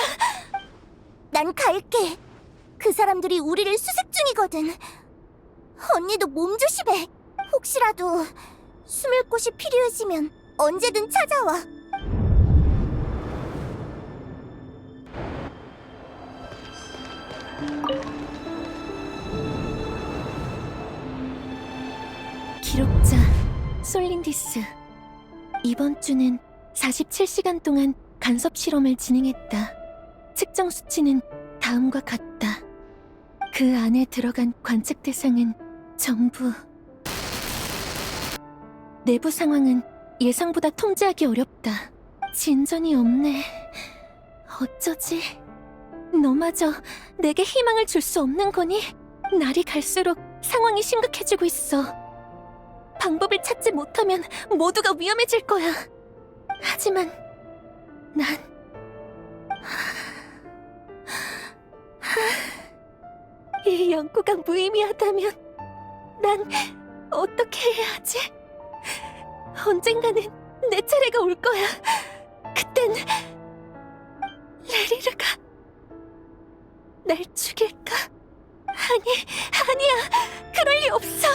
S1: 난 갈게. 그 사람들이 우리를 수색 중이거든. 언니도 몸 조심해. 혹시라도 숨을 곳이 필요해지면 언제든 찾아와.
S11: 기록자 솔린디스. 이번 주는 47시간 동안 간섭 실험을 진행했다. 측정 수치는 다음과 같다. 그 안에 들어간 관측 대상은 전부. 내부 상황은 예상보다 통제하기 어렵다. 진전이 없네. 어쩌지? 너마저 내게 희망을 줄 수 없는 거니? 날이 갈수록 상황이 심각해지고 있어. 방법을 찾지 못하면 모두가 위험해질 거야. 하지만 난 이 연구가 무의미하다면 난 어떻게 해야 하지? 언젠가는 내 차례가 올 거야. 그땐 레리르가 날 죽일까? 아니야. 그럴 리 없어.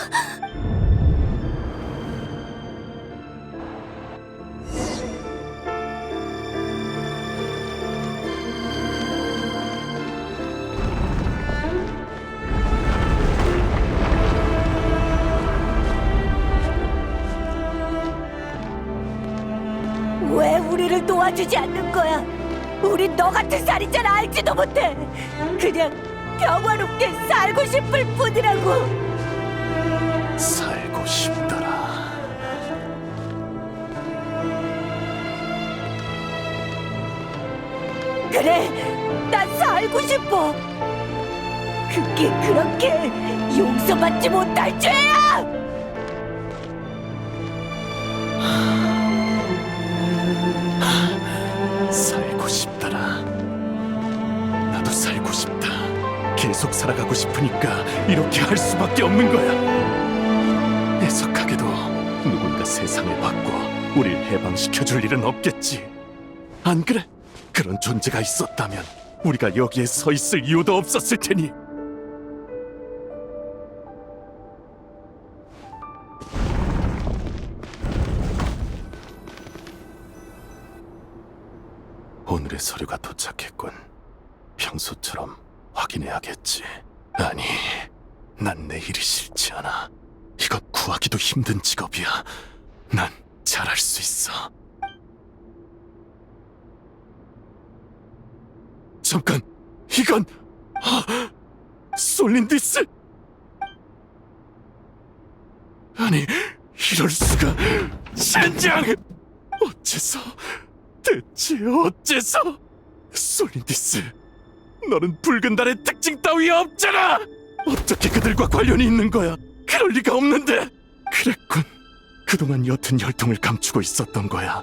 S1: 왜 우리를 도와주지 않는 거야? 우린 너 같은 살인자를 알지도 못해. 그냥 평화롭게 살고 싶을 뿐이라고.
S13: 살고 싶더라.
S1: 그래, 난 살고 싶어. 그게 그렇게 용서받지 못할 죄야.
S13: 살고 싶더라. 나도 살고 싶다. 계속 살아가고 싶으니까 이렇게 할 수밖에 없는 거야. 애석하게도 누군가 세상을 바꿔 우릴 해방시켜줄 일은 없겠지. 안 그래? 그런 존재가 있었다면 우리가 여기에 서 있을 이유도 없었을 테니. 오늘의 서류가 도착했군. 평소처럼 확인해야겠지. 아니, 난 내 일이 싫지 않아. 이건 구하기도 힘든 직업이야. 난 잘할 수 있어. 잠깐, 이건 솔린디스? 아니, 이럴 수가. 젠장! 어째서? 대체 어째서? 솔린디스, 너는 붉은 달의 특징 따위 없잖아! 어떻게 그들과 관련이 있는 거야? 그럴 리가 없는데! 그랬군. 그동안 옅은 혈통을 감추고 있었던 거야.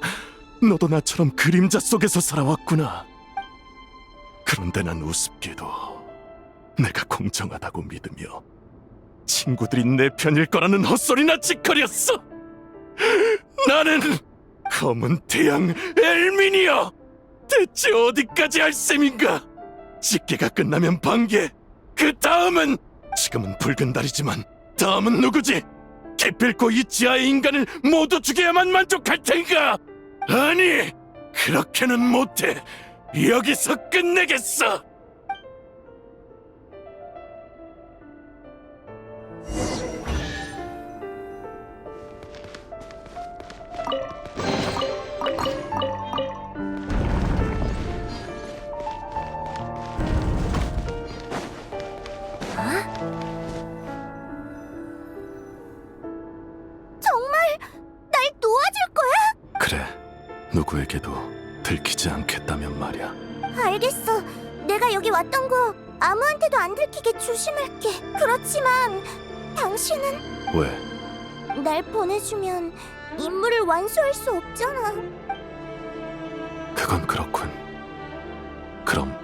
S13: 너도 나처럼 그림자 속에서 살아왔구나. 그런데 난 우습게도 내가 공정하다고 믿으며 친구들이 내 편일 거라는 헛소리나 짓거렸어. 나는 검은 태양 엘민이여! 대체 어디까지 할 셈인가? 집계가 끝나면 반개, 그 다음은, 지금은 붉은 달이지만 다음은 누구지? 기필코 이 지하의 인간을 모두 죽여야만 만족할 텐가? 아니, 그렇게는 못해. 여기서 끝내겠어.
S1: 정말 날 도와줄 거야?
S13: 그래, 누구에게도 들키지 않겠다면 말이야.
S1: 알겠어. 내가 여기 왔던 거 아무한테도 안 들키게 조심할게. 그렇지만 당신은
S13: 왜?
S1: 날 보내주면 임무를 완수할 수 없잖아.
S13: 그건 그렇군. 그럼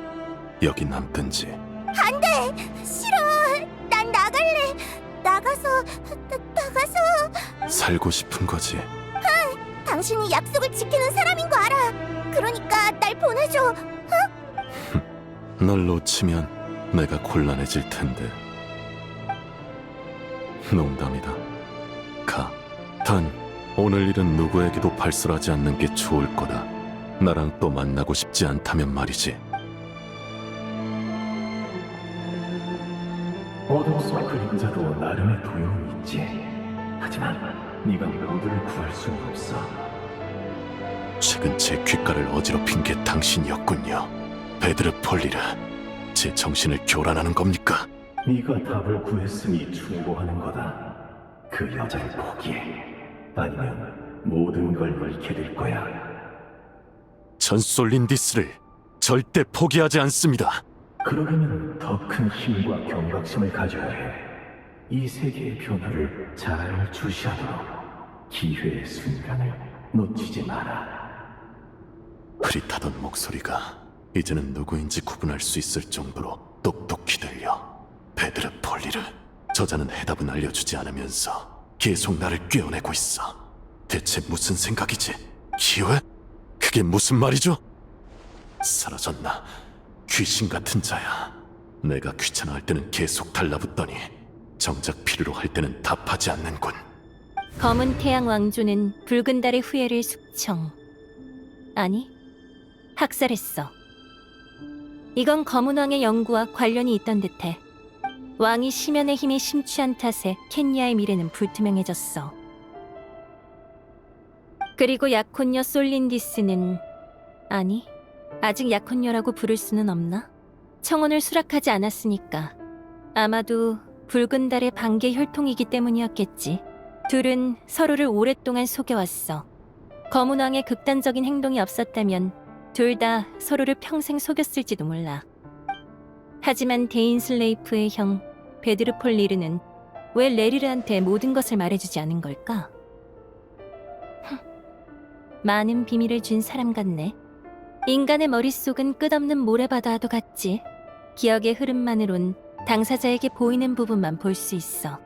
S13: 여기 남든지.
S1: 안 돼! 싫어! 난 나갈래! 나가서...
S13: 살고 싶은 거지.
S1: 당신이 약속을 지키는 사람인 거 알아! 그러니까 날 보내줘!
S13: 널 놓치면 내가 곤란해질 텐데. 농담이다. 가. 단, 오늘 일은 누구에게도 발설하지 않는 게 좋을 거다. 나랑 또 만나고 싶지 않다면 말이지.
S14: 어둠 속 그림자도 나름의 도용이 있지. 하지만 네가 모두를 구할 수는 없어.
S13: 최근 제 귓가를 어지럽힌 게 당신이었군요. 베드르 폴리르. 제 정신을 교란하는 겁니까?
S14: 네가 답을 구했으니 충고하는 거다. 그 여자를 포기해. 아니면 모든 걸 잃게 될 거야.
S13: 전 솔린디스를 절대 포기하지 않습니다.
S14: 그러려면 더 큰 힘과 경각심을 가져야 해. 이 세계의 변화를 잘 주시하도록 기회의 순간을 놓치지 마라.
S13: 흐릿하던 목소리가 이제는 누구인지 구분할 수 있을 정도로 똑똑히 들려. 베드르 폴리르. 저자는 해답은 알려주지 않으면서 계속 나를 꿰어내고 있어. 대체 무슨 생각이지? 기회? 그게 무슨 말이죠? 사라졌나? 귀신 같은 자야. 내가 귀찮아할 때는 계속 달라붙더니 정작 필요로 할 때는 답하지 않는군.
S2: 검은 태양 왕조는 붉은 달의 후예를 숙청. 아니, 학살했어. 이건 검은 왕의 연구와 관련이 있던 듯해. 왕이 심연의 힘에 심취한 탓에 켄야의 미래는 불투명해졌어. 그리고 약혼녀 솔린디스는... 아니, 아직 약혼녀라고 부를 수는 없나? 청혼을 수락하지 않았으니까. 아마도 붉은 달의 반개 혈통이기 때문이었겠지. 둘은 서로를 오랫동안 속여왔어. 검은 왕의 극단적인 행동이 없었다면 둘 다 서로를 평생 속였을지도 몰라. 하지만 데인슬레이프의 형 베드르 폴리르는 왜 레리르한테 모든 것을 말해주지 않은 걸까? 많은 비밀을 준 사람 같네. 인간의 머릿속은 끝없는 모래바다와도 같지. 기억의 흐름만으론 당사자에게 보이는 부분만 볼 수 있어.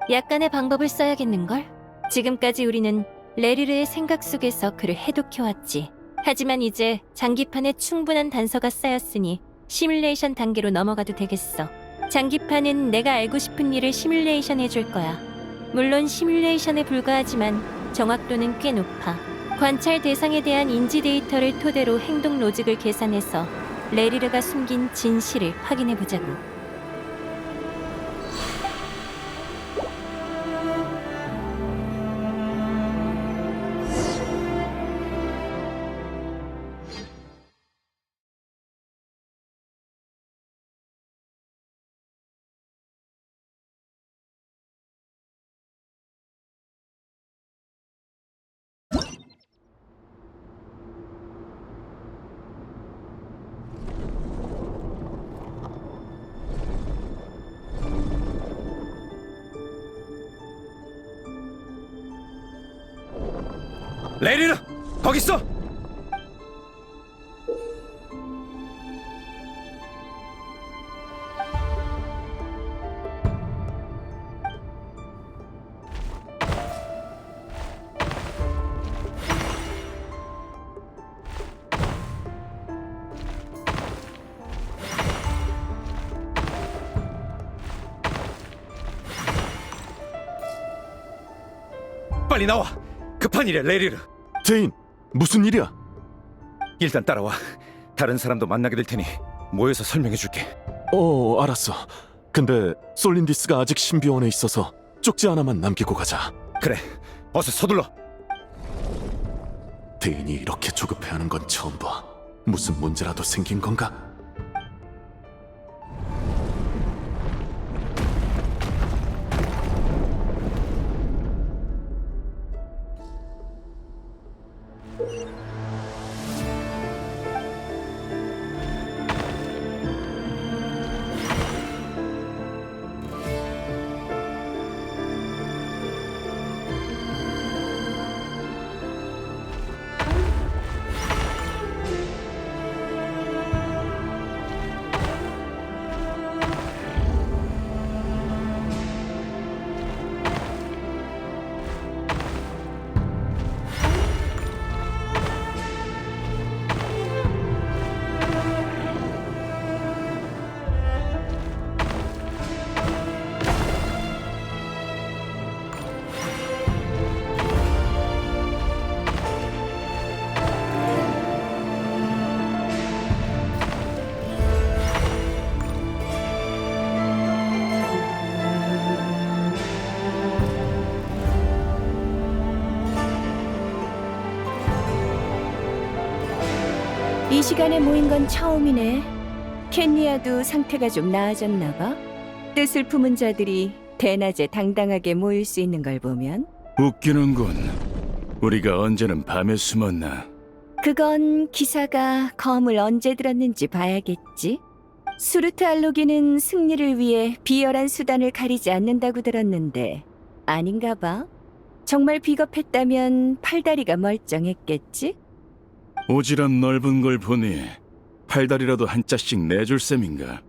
S2: 약간의 방법을 써야겠는걸? 지금까지 우리는 레리르의 생각 속에서 그를 해독해왔지. 하지만 이제 장기판에 충분한 단서가 쌓였으니 시뮬레이션 단계로 넘어가도 되겠어. 장기판은 내가 알고 싶은 일을 시뮬레이션 해줄 거야. 물론 시뮬레이션에 불과하지만 정확도는 꽤 높아. 관찰 대상에 대한 인지 데이터를 토대로 행동 로직을 계산해서 레리르가 숨긴 진실을 확인해보자고.
S8: 레리르! 거기 있어! 빨리 나와! 급한 일이야, 레리르!
S13: 데인! 무슨 일이야?
S9: 일단 따라와. 다른 사람도 만나게 될 테니 모여서 설명해줄게.
S13: 알았어. 근데 솔린디스가 아직 신비원에 있어서 쪽지 하나만 남기고 가자.
S9: 그래, 어서 서둘러.
S13: 대인이 이렇게 조급해하는 건 처음 봐. 무슨 문제라도 생긴 건가?
S2: 이 시간에 모인 건 처음이네. 켄리아도 상태가 좀 나아졌나 봐. 뜻을 품은 자들이 대낮에 당당하게 모일 수 있는 걸 보면.
S15: 웃기는군. 우리가 언제는 밤에 숨었나.
S2: 그건 기사가 검을 언제 들었는지 봐야겠지. 수르트 알로기는 승리를 위해 비열한 수단을 가리지 않는다고 들었는데 아닌가 봐. 정말 비겁했다면 팔다리가 멀쩡했겠지?
S15: 오지랖 넓은 걸 보니 팔다리라도 한 짝씩 내줄 셈인가.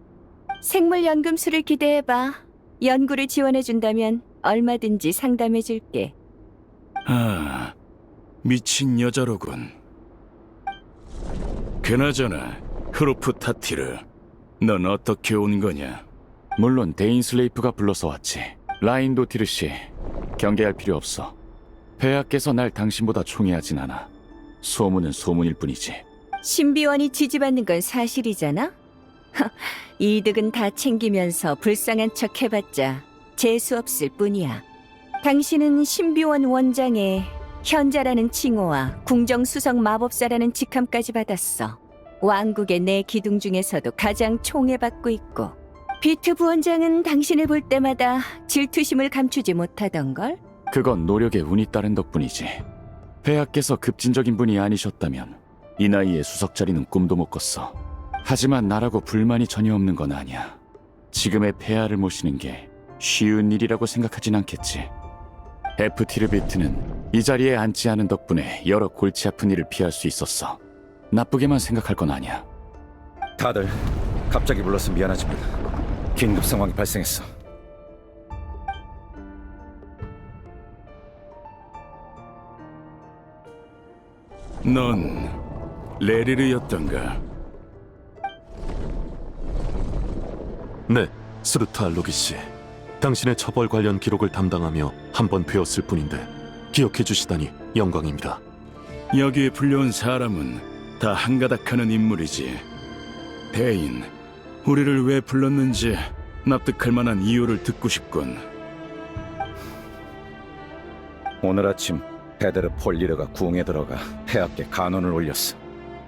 S2: 생물 연금술을 기대해봐. 연구를 지원해준다면 얼마든지 상담해줄게.
S15: 아, 미친 여자로군. 그나저나 흐로프 타티르, 넌 어떻게 온 거냐?
S16: 물론 데인슬레이프가 불러서 왔지. 라인도티르 씨, 경계할 필요 없어. 폐하께서 날 당신보다 총애하진 않아. 소문은 소문일 뿐이지.
S2: 신비원이 지지받는 건 사실이잖아? 이득은 다 챙기면서 불쌍한 척 해봤자 재수없을 뿐이야. 당신은 신비원 원장의 현자라는 칭호와 궁정수석 마법사라는 직함까지 받았어. 왕국의 내 기둥 중에서도 가장 총애받고 있고, 비트 부원장은 당신을 볼 때마다 질투심을 감추지 못하던걸?
S16: 그건 노력에 운이 따른 덕분이지. 폐하께서 급진적인 분이 아니셨다면 이 나이에 수석 자리는 꿈도 못 꿨어. 하지만 나라고 불만이 전혀 없는 건 아니야. 지금의 폐하를 모시는 게 쉬운 일이라고 생각하진 않겠지. 에프티르비트는 이 자리에 앉지 않은 덕분에 여러 골치 아픈 일을 피할 수 있었어. 나쁘게만 생각할 건 아니야.
S9: 다들 갑자기 불러서 미안하지만 긴급 상황이 발생했어.
S15: 넌 레리르였던가?
S13: 네, 스루트 알로기 씨. 당신의 처벌 관련 기록을 담당하며 한 번 뵈었을 뿐인데 기억해 주시다니 영광입니다.
S15: 여기에 불려온 사람은 다 한가닥하는 인물이지. 대인, 우리를 왜 불렀는지 납득할 만한 이유를 듣고 싶군.
S9: 오늘 아침 베드르 폴리르가 궁에 들어가 폐하께 간언을 올렸어.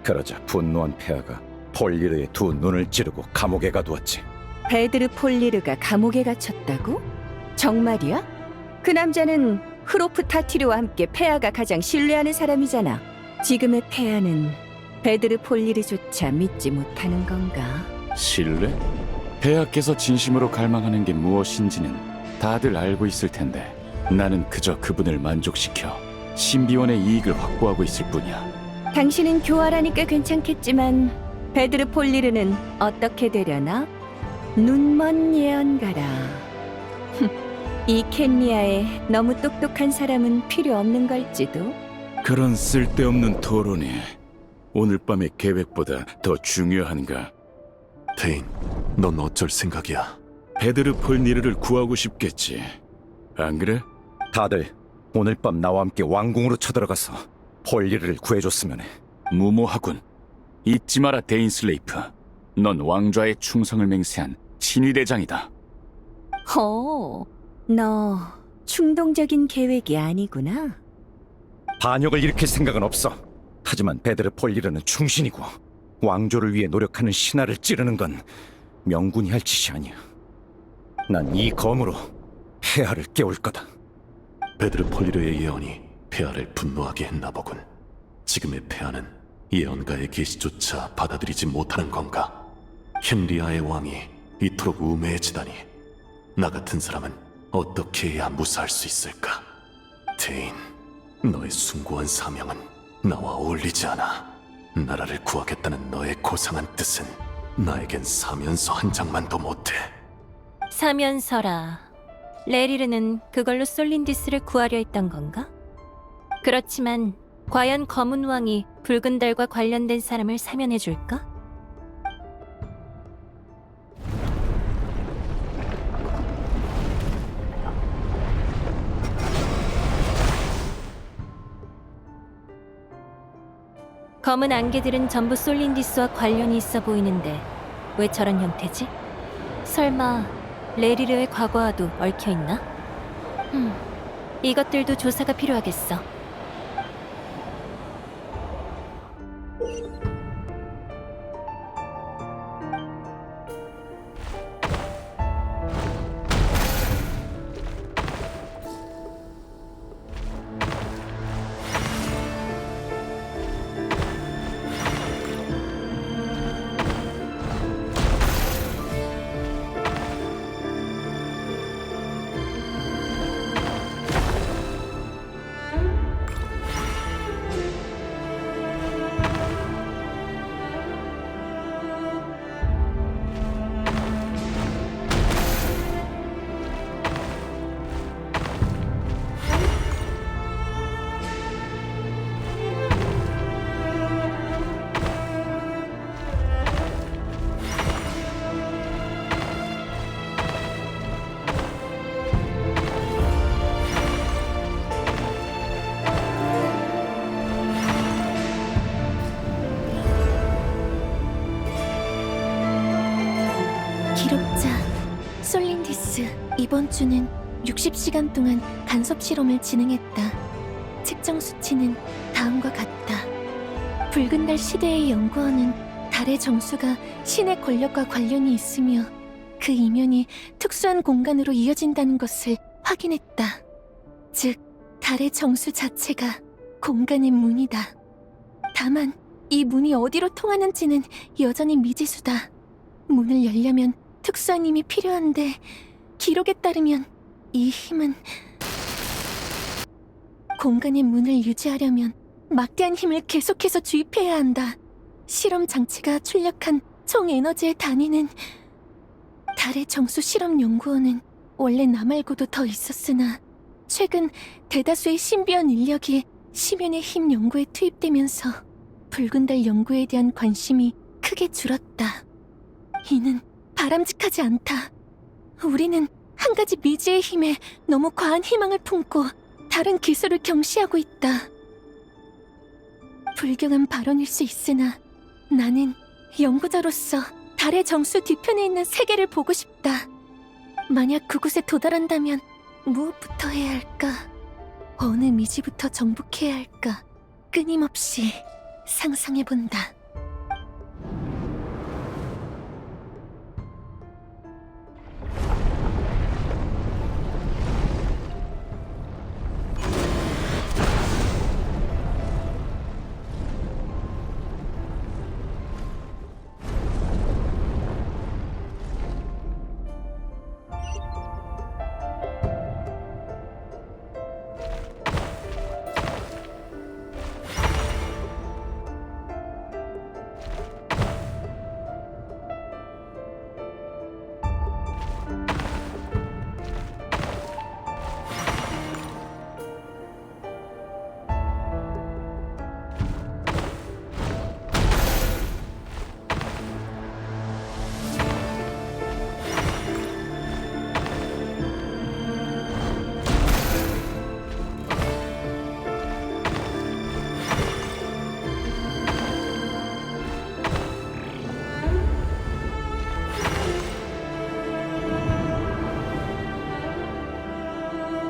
S9: 그러자 분노한 폐하가 폴리르의 두 눈을 찌르고 감옥에 가두었지.
S2: 베드르 폴리르가 감옥에 갇혔다고? 정말이야? 그 남자는 흐로프 타티르와 함께 폐하가 가장 신뢰하는 사람이잖아. 지금의 폐하는 베드르 폴리르조차 믿지 못하는 건가?
S16: 신뢰? 폐하께서 진심으로 갈망하는 게 무엇인지는 다들 알고 있을 텐데 나는 그저 그분을 만족시켜 신비원의 이익을 확보하고 있을 뿐이야.
S2: 당신은 교활하니까 괜찮겠지만 베드르 폴리르는 어떻게 되려나? 눈먼 예언가라. 이 켄리아에 너무 똑똑한 사람은 필요 없는 걸지도.
S15: 그런 쓸데없는 토론이 오늘 밤의 계획보다 더 중요한가?
S13: 대인, 넌 어쩔 생각이야?
S15: 베드르 폴리르를 구하고 싶겠지. 안 그래?
S9: 다들 오늘 밤 나와 함께 왕궁으로 쳐들어가서 폴리를 구해줬으면 해.
S16: 무모하군. 잊지 마라, 데인슬레이프. 넌 왕좌의 충성을 맹세한 신위대장이다.
S17: 너 충동적인 계획이 아니구나.
S9: 반역을 일으킬 생각은 없어. 하지만 베드르 폴리르는 충신이고 왕조를 위해 노력하는 신하를 찌르는 건 명군이 할 짓이 아니야. 난 이 검으로 폐하를 깨울 거다.
S13: 베드르 폴리르의 예언이 폐하를 분노하게 했나 보군. 지금의 폐하는 예언가의 계시조차 받아들이지 못하는 건가? 헨리아의 왕이 이토록 우매해지다니 나 같은 사람은 어떻게 해야 무사할 수 있을까? 대인, 너의 숭고한 사명은 나와 어울리지 않아. 나라를 구하겠다는 너의 고상한 뜻은 나에겐 사면서 한 장만도 못해.
S2: 사면서라. 레리르는 그걸로 솔린디스를 구하려 했던 건가? 그렇지만 과연 검은 왕이 붉은 달과 관련된 사람을 사면해 줄까? 검은 안개들은 전부 솔린디스와 관련이 있어 보이는데 왜 저런 형태지? 설마 레리르의 과거와도 얽혀있나? 이것들도 조사가 필요하겠어.
S11: 기록자 솔린디스, 이번 주는 60시간 동안 간섭 실험을 진행했다. 측정 수치는 다음과 같다. 붉은 달 시대의 연구원은 달의 정수가 신의 권력과 관련이 있으며 그 이면이 특수한 공간으로 이어진다는 것을 확인했다. 즉, 달의 정수 자체가 공간의 문이다. 다만 이 문이 어디로 통하는지는 여전히 미지수다. 문을 열려면 특수한 힘이 필요한데 기록에 따르면 이 힘은 공간의 문을 유지하려면 막대한 힘을 계속해서 주입해야 한다. 실험 장치가 출력한 총 에너지의 단위는 달의 정수 실험 연구원은 원래 나 말고도 더 있었으나 최근 대다수의 신비한 인력이 심연의 힘 연구에 투입되면서 붉은 달 연구에 대한 관심이 크게 줄었다. 이는 바람직하지 않다. 우리는 한 가지 미지의 힘에 너무 과한 희망을 품고 다른 기술을 경시하고 있다. 불경한 발언일 수 있으나 나는 연구자로서 달의 정수 뒤편에 있는 세계를 보고 싶다. 만약 그곳에 도달한다면 무엇부터 해야 할까? 어느 미지부터 정복해야 할까? 끊임없이 상상해본다.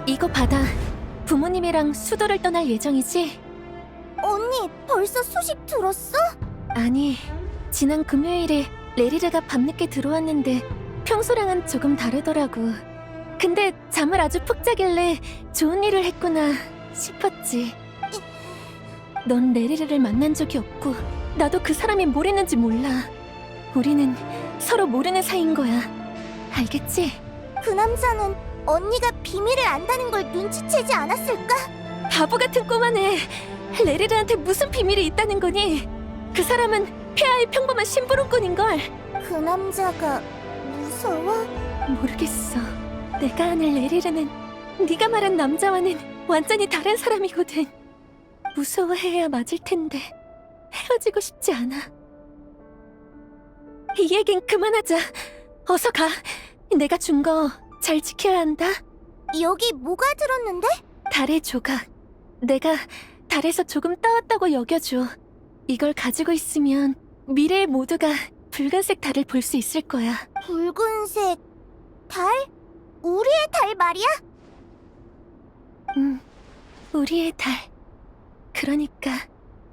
S11: 이거 받아. 부모님이랑 수도를 떠날 예정이지?
S1: 언니, 벌써 소식 들었어?
S11: 아니, 지난 금요일에 레리르가 밤늦게 들어왔는데 평소랑은 조금 다르더라고. 근데 잠을 아주 푹 자길래 좋은 일을 했구나 싶었지. 넌 레리르를 만난 적이 없고 나도 그 사람이 뭘 했는지 몰라. 우리는 서로 모르는 사이인 거야. 알겠지?
S1: 그 남자는 언니가 비밀을 안다는 걸 눈치채지 않았을까?
S11: 바보 같은 꼬마네. 레리르한테 무슨 비밀이 있다는 거니? 그 사람은 폐하의 평범한 심부름꾼인걸.
S1: 그 남자가 무서워?
S11: 모르겠어. 내가 아는 레리르는 네가 말한 남자와는 완전히 다른 사람이거든. 무서워해야 맞을 텐데 헤어지고 싶지 않아. 이 얘긴 그만하자. 어서 가. 내가 준 거 잘 지켜야 한다.
S1: 여기 뭐가 들었는데?
S11: 달의 조각. 내가 달에서 조금 따왔다고 여겨줘. 이걸 가지고 있으면 미래의 모두가 붉은색 달을 볼 수 있을 거야.
S1: 붉은색 달? 우리의 달 말이야?
S11: 응, 우리의 달. 그러니까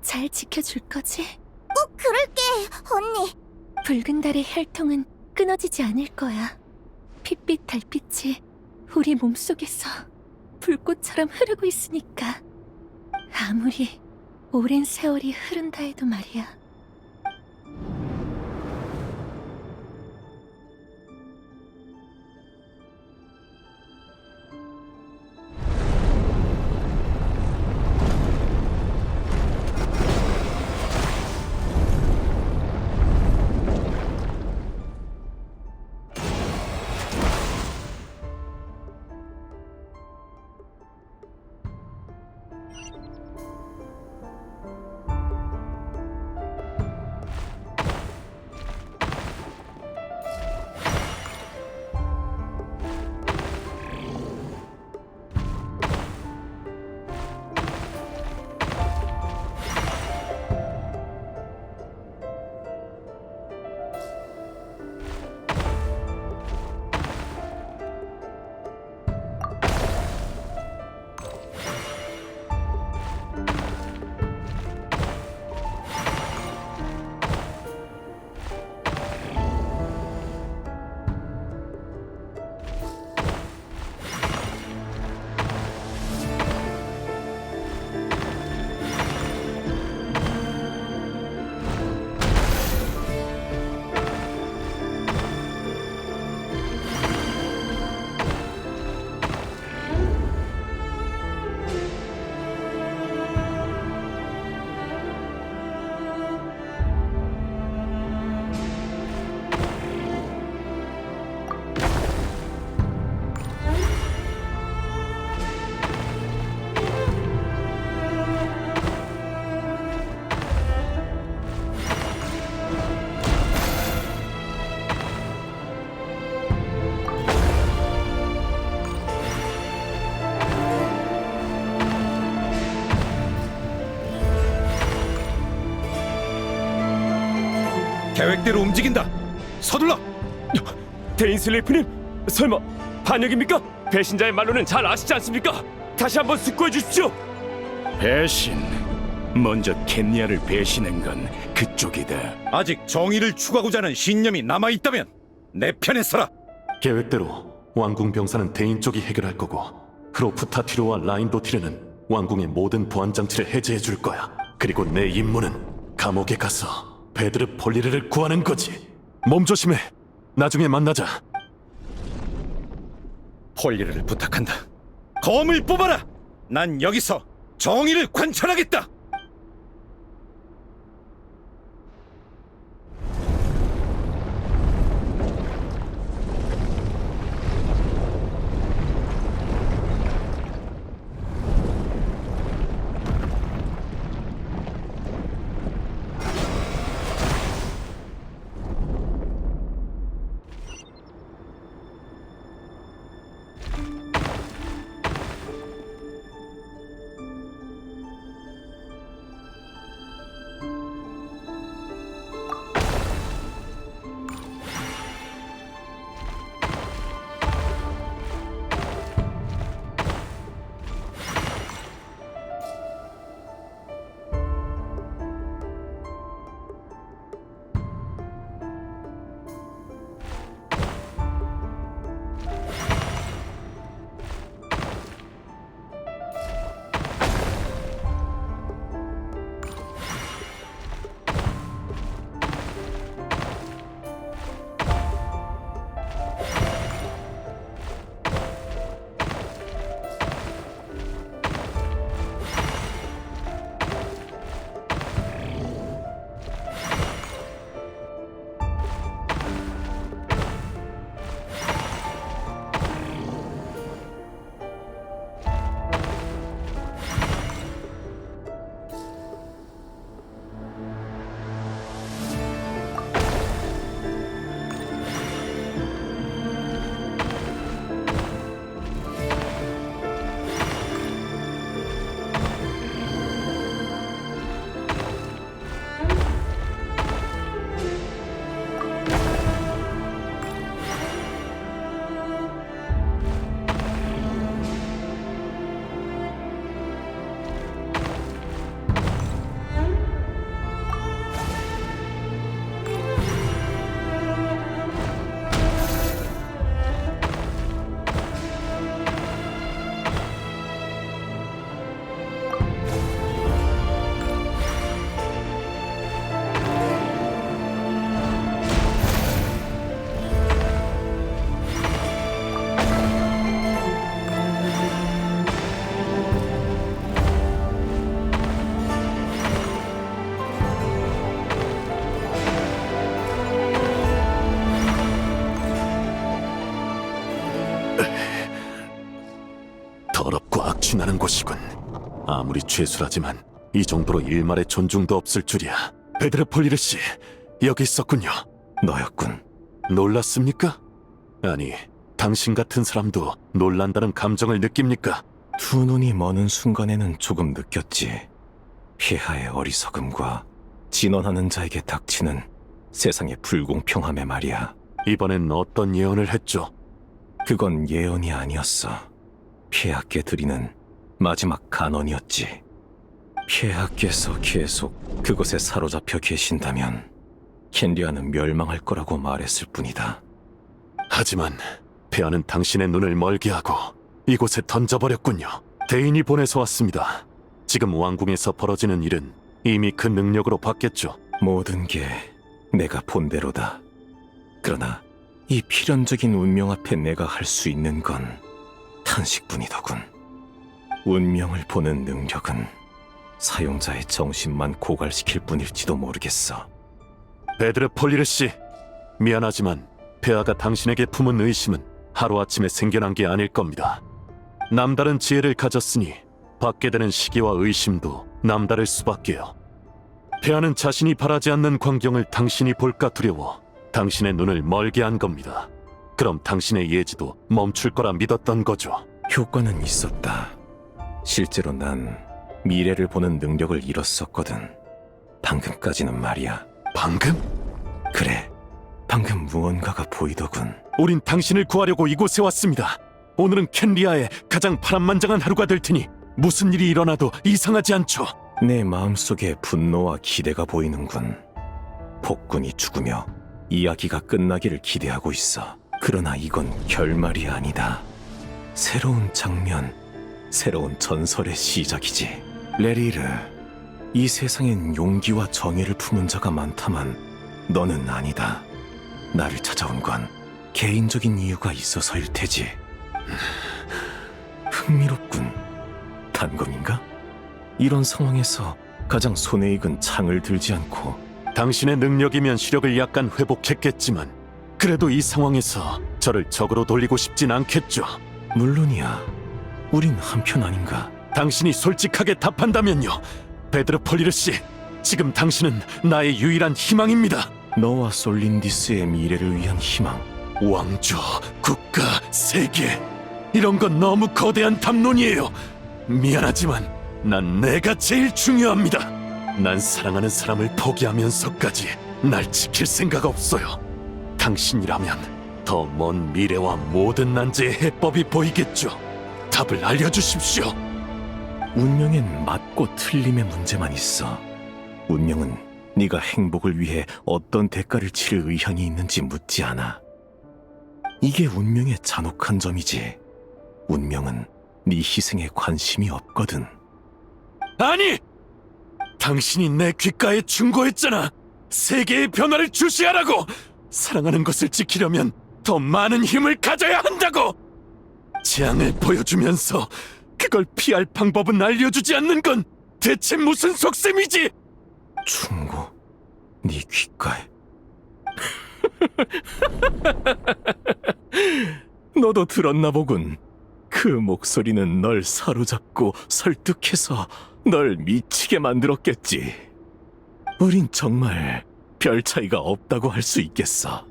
S11: 잘 지켜줄 거지?
S1: 꼭 그럴게, 언니.
S11: 붉은 달의 혈통은 끊어지지 않을 거야. 핏빛 달빛이 우리 몸속에서 불꽃처럼 흐르고 있으니까. 아무리 오랜 세월이 흐른다 해도 말이야.
S8: 계획대로 움직인다. 서둘러.
S12: 데인슬리프님, 설마 반역입니까? 배신자의 말로는 잘 아시지 않습니까? 다시 한번 숙고해 주십시오.
S15: 배신. 먼저 켄니아를 배신한 건 그쪽이다.
S9: 아직 정의를 추구하고자 하는 신념이 남아있다면 내 편에 서라.
S14: 계획대로 왕궁 병사는 대인 쪽이 해결할 거고 크로프타티르와 라인도티르는 왕궁의 모든 보안 장치를 해제해 줄 거야. 그리고 내 임무는 감옥에 가서 베드르 폴리르를 구하는 거지. 몸 조심해. 나중에 만나자.
S9: 폴리르를 부탁한다. 검을 뽑아라. 난 여기서 정의를 관철하겠다.
S13: 더럽고 악취나는 곳이군. 아무리 죄수라지만 이 정도로 일말의 존중도 없을 줄이야. 베드르폴리르 씨, 여기 있었군요.
S14: 너였군.
S13: 놀랐습니까? 아니, 당신 같은 사람도 놀란다는 감정을 느낍니까?
S14: 두 눈이 머는 순간에는 조금 느꼈지. 폐하의 어리석음과 진언하는 자에게 닥치는 세상의 불공평함에 말이야.
S13: 이번엔 어떤 예언을 했죠?
S14: 그건 예언이 아니었어. 폐하께 드리는 마지막 간언이었지. 폐하께서 계속 그곳에 사로잡혀 계신다면 켄리아는 멸망할 거라고 말했을 뿐이다.
S13: 하지만 폐하는 당신의 눈을 멀게 하고 이곳에 던져버렸군요. 대인이 보내서 왔습니다. 지금 왕궁에서 벌어지는 일은 이미 그 능력으로 봤겠죠.
S14: 모든 게 내가 본대로다. 그러나 이 필연적인 운명 앞에 내가 할 수 있는 건 탄식뿐이더군. 운명을 보는 능력은 사용자의 정신만 고갈시킬 뿐일지도 모르겠어.
S13: 베드르폴리르 씨, 미안하지만 폐하가 당신에게 품은 의심은 하루아침에 생겨난 게 아닐 겁니다. 남다른 지혜를 가졌으니 받게 되는 시기와 의심도 남다를 수밖에요. 폐하는 자신이 바라지 않는 광경을 당신이 볼까 두려워 당신의 눈을 멀게 한 겁니다. 그럼 당신의 예지도 멈출 거라 믿었던 거죠.
S14: 효과는 있었다. 실제로 난 미래를 보는 능력을 잃었었거든. 방금까지는 말이야.
S13: 방금?
S14: 그래, 방금 무언가가 보이더군.
S13: 우린 당신을 구하려고 이곳에 왔습니다. 오늘은 켄리아의 가장 파란만장한 하루가 될 테니 무슨 일이 일어나도 이상하지 않죠.
S14: 내 마음속에 분노와 기대가 보이는군. 폭군이 죽으며 이야기가 끝나기를 기대하고 있어. 그러나 이건 결말이 아니다. 새로운 장면, 새로운 전설의 시작이지. 레리르, 이 세상엔 용기와 정의를 품은 자가 많다만 너는 아니다. 나를 찾아온 건 개인적인 이유가 있어서일 테지. 흥미롭군. 단검인가? 이런 상황에서 가장 손에 익은 창을 들지 않고.
S13: 당신의 능력이면 시력을 약간 회복했겠지만 그래도 이 상황에서 저를 적으로 돌리고 싶진 않겠죠.
S14: 물론이야. 우린 한편 아닌가?
S13: 당신이 솔직하게 답한다면요. 베드르폴리르 씨, 지금 당신은 나의 유일한 희망입니다.
S14: 너와 솔린디스의 미래를 위한 희망.
S13: 왕조, 국가, 세계, 이런 건 너무 거대한 담론이에요. 미안하지만 난 내가 제일 중요합니다. 난 사랑하는 사람을 포기하면서까지 날 지킬 생각 없어요. 당신이라면 더 먼 미래와 모든 난제의 해법이 보이겠죠. 답을 알려주십시오.
S14: 운명엔 맞고 틀림의 문제만 있어. 운명은 네가 행복을 위해 어떤 대가를 치를 의향이 있는지 묻지 않아. 이게 운명의 잔혹한 점이지. 운명은 네 희생에 관심이 없거든.
S13: 아니! 당신이 내 귓가에 충고했잖아. 세계의 변화를 주시하라고! 사랑하는 것을 지키려면 더 많은 힘을 가져야 한다고! 재앙을 보여주면서 그걸 피할 방법은 알려주지 않는 건 대체 무슨 속셈이지?
S14: 충고? 네 귓가에? 너도 들었나 보군. 그 목소리는 널 사로잡고 설득해서 널 미치게 만들었겠지. 우린 정말 별 차이가 없다고 할 수 있겠어.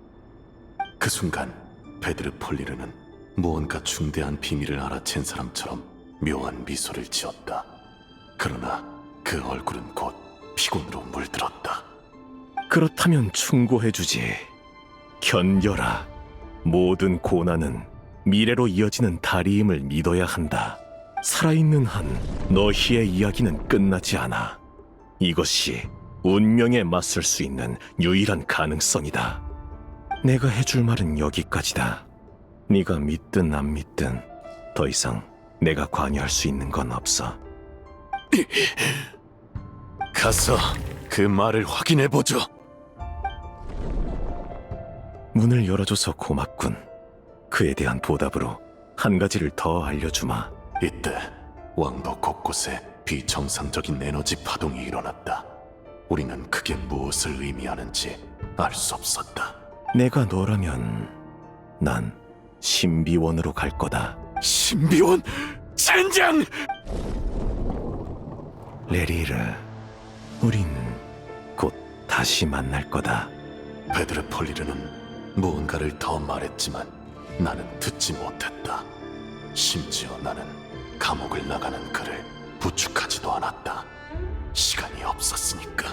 S13: 그 순간 베드르폴리르는 무언가 중대한 비밀을 알아챈 사람처럼 묘한 미소를 지었다. 그러나 그 얼굴은 곧 피곤으로 물들었다.
S14: 그렇다면 충고해주지. 견뎌라. 모든 고난은 미래로 이어지는 다리임을 믿어야 한다. 살아있는 한 너희의 이야기는 끝나지 않아. 이것이 운명에 맞설 수 있는 유일한 가능성이다. 내가 해줄 말은 여기까지다. 네가 믿든 안 믿든 더 이상 내가 관여할 수 있는 건 없어.
S13: 가서 그 말을 확인해보죠.
S14: 문을 열어줘서 고맙군. 그에 대한 보답으로 한 가지를 더 알려주마.
S13: 이때 왕도 곳곳에 비정상적인 에너지 파동이 일어났다. 우리는 그게 무엇을 의미하는지 알 수 없었다.
S14: 내가 너라면 난 신비원으로 갈 거다.
S13: 신비원? 젠장!
S14: 레리라, 우린 곧 다시 만날 거다. 베드레폴리르는 무언가를 더 말했지만 나는 듣지 못했다. 심지어 나는 감옥을 나가는 그를 부축하지도 않았다. 시간이 없었으니까.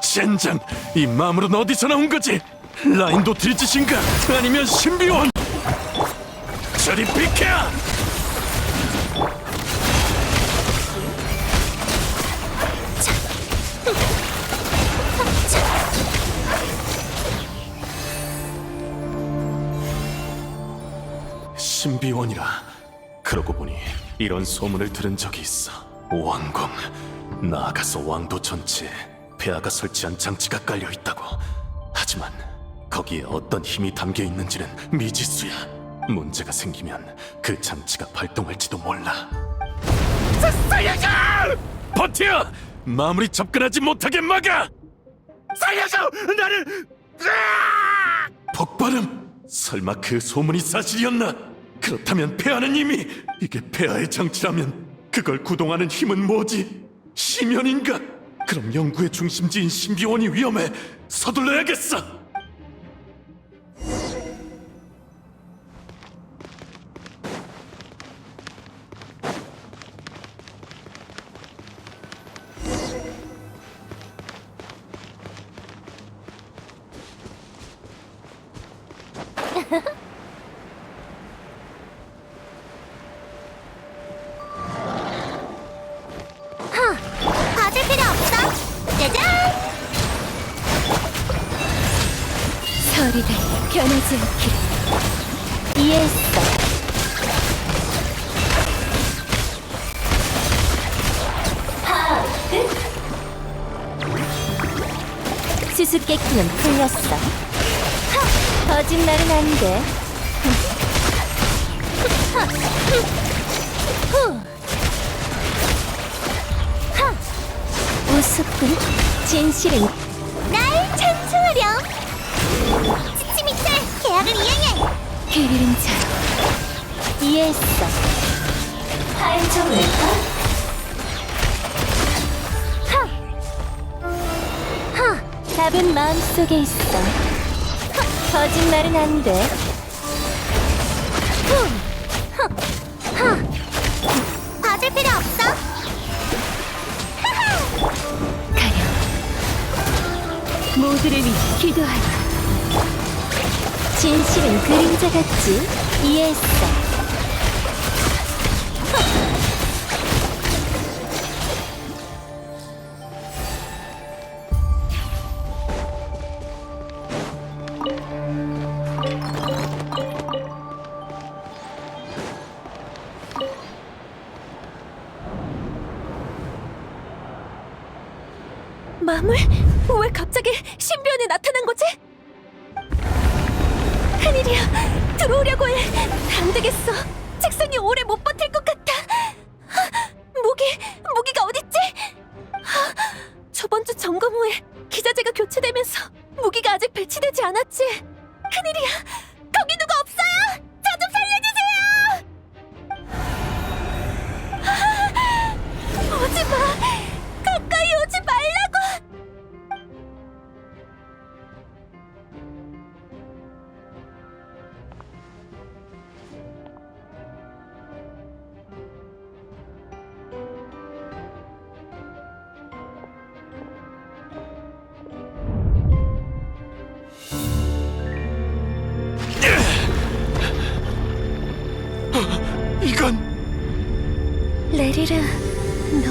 S14: 젠장! 이 마물은 어디서 나온 거지? 라인도 들짓인가? 아니면 신비원? 저리 비켜! 신비원이라. 그러고 보니 이런 소문을 들은 적이 있어. 왕궁, 나아가서 왕도 전체에 폐하가 설치한 장치가 깔려 있다고. 하지만 거기에 어떤 힘이 담겨 있는지는 미지수야. 문제가 생기면 그 장치가 발동할지도 몰라. 살려줘! 버텨! 마무리 접근하지 못하게 막아! 살려줘! 나를! 폭발음! 설마 그 소문이 사실이었나? 그렇다면 폐하는 이미 이게 폐하의 장치라면 그걸 구동하는 힘은 뭐지? 심연인가? 그럼 연구의 중심지인 신비원이 위험해. 서둘러야겠어.
S1: 봐줄 필요 없어. 짜잔!
S11: 서리가 변하지 않기를.
S2: 이해했어. 수수께끼는 풀렸어. 거짓말은 안 돼. 우습군. 진실은
S1: 날 찬송하렴. 지치 밑에 계약을 이행해.
S2: 그리는 자. 이해했어. 파일점을까? 답은 마음속에 있어. 거짓말은 안 돼.
S1: 봐줄 필요 없어.
S2: 모두를 위해 기도하라. 진실은 그림자 같지? 이해했어.
S11: 마물? 왜 갑자기 신비원이 나타난 거지? 큰일이야. 들어오려고 해. 안 되겠어. 책상이 오래 못 버틸 것 같아. 무기가 어딨지? 저번 주 점검 후에 기자재가 교체되면서 무기가 아직 배치되지 않았지. 큰일이야. 거기 누가 없어요? 저 좀 살려주세요. 오지 마. 가까이 오지 말라고.
S13: 이건
S11: 레리르, 너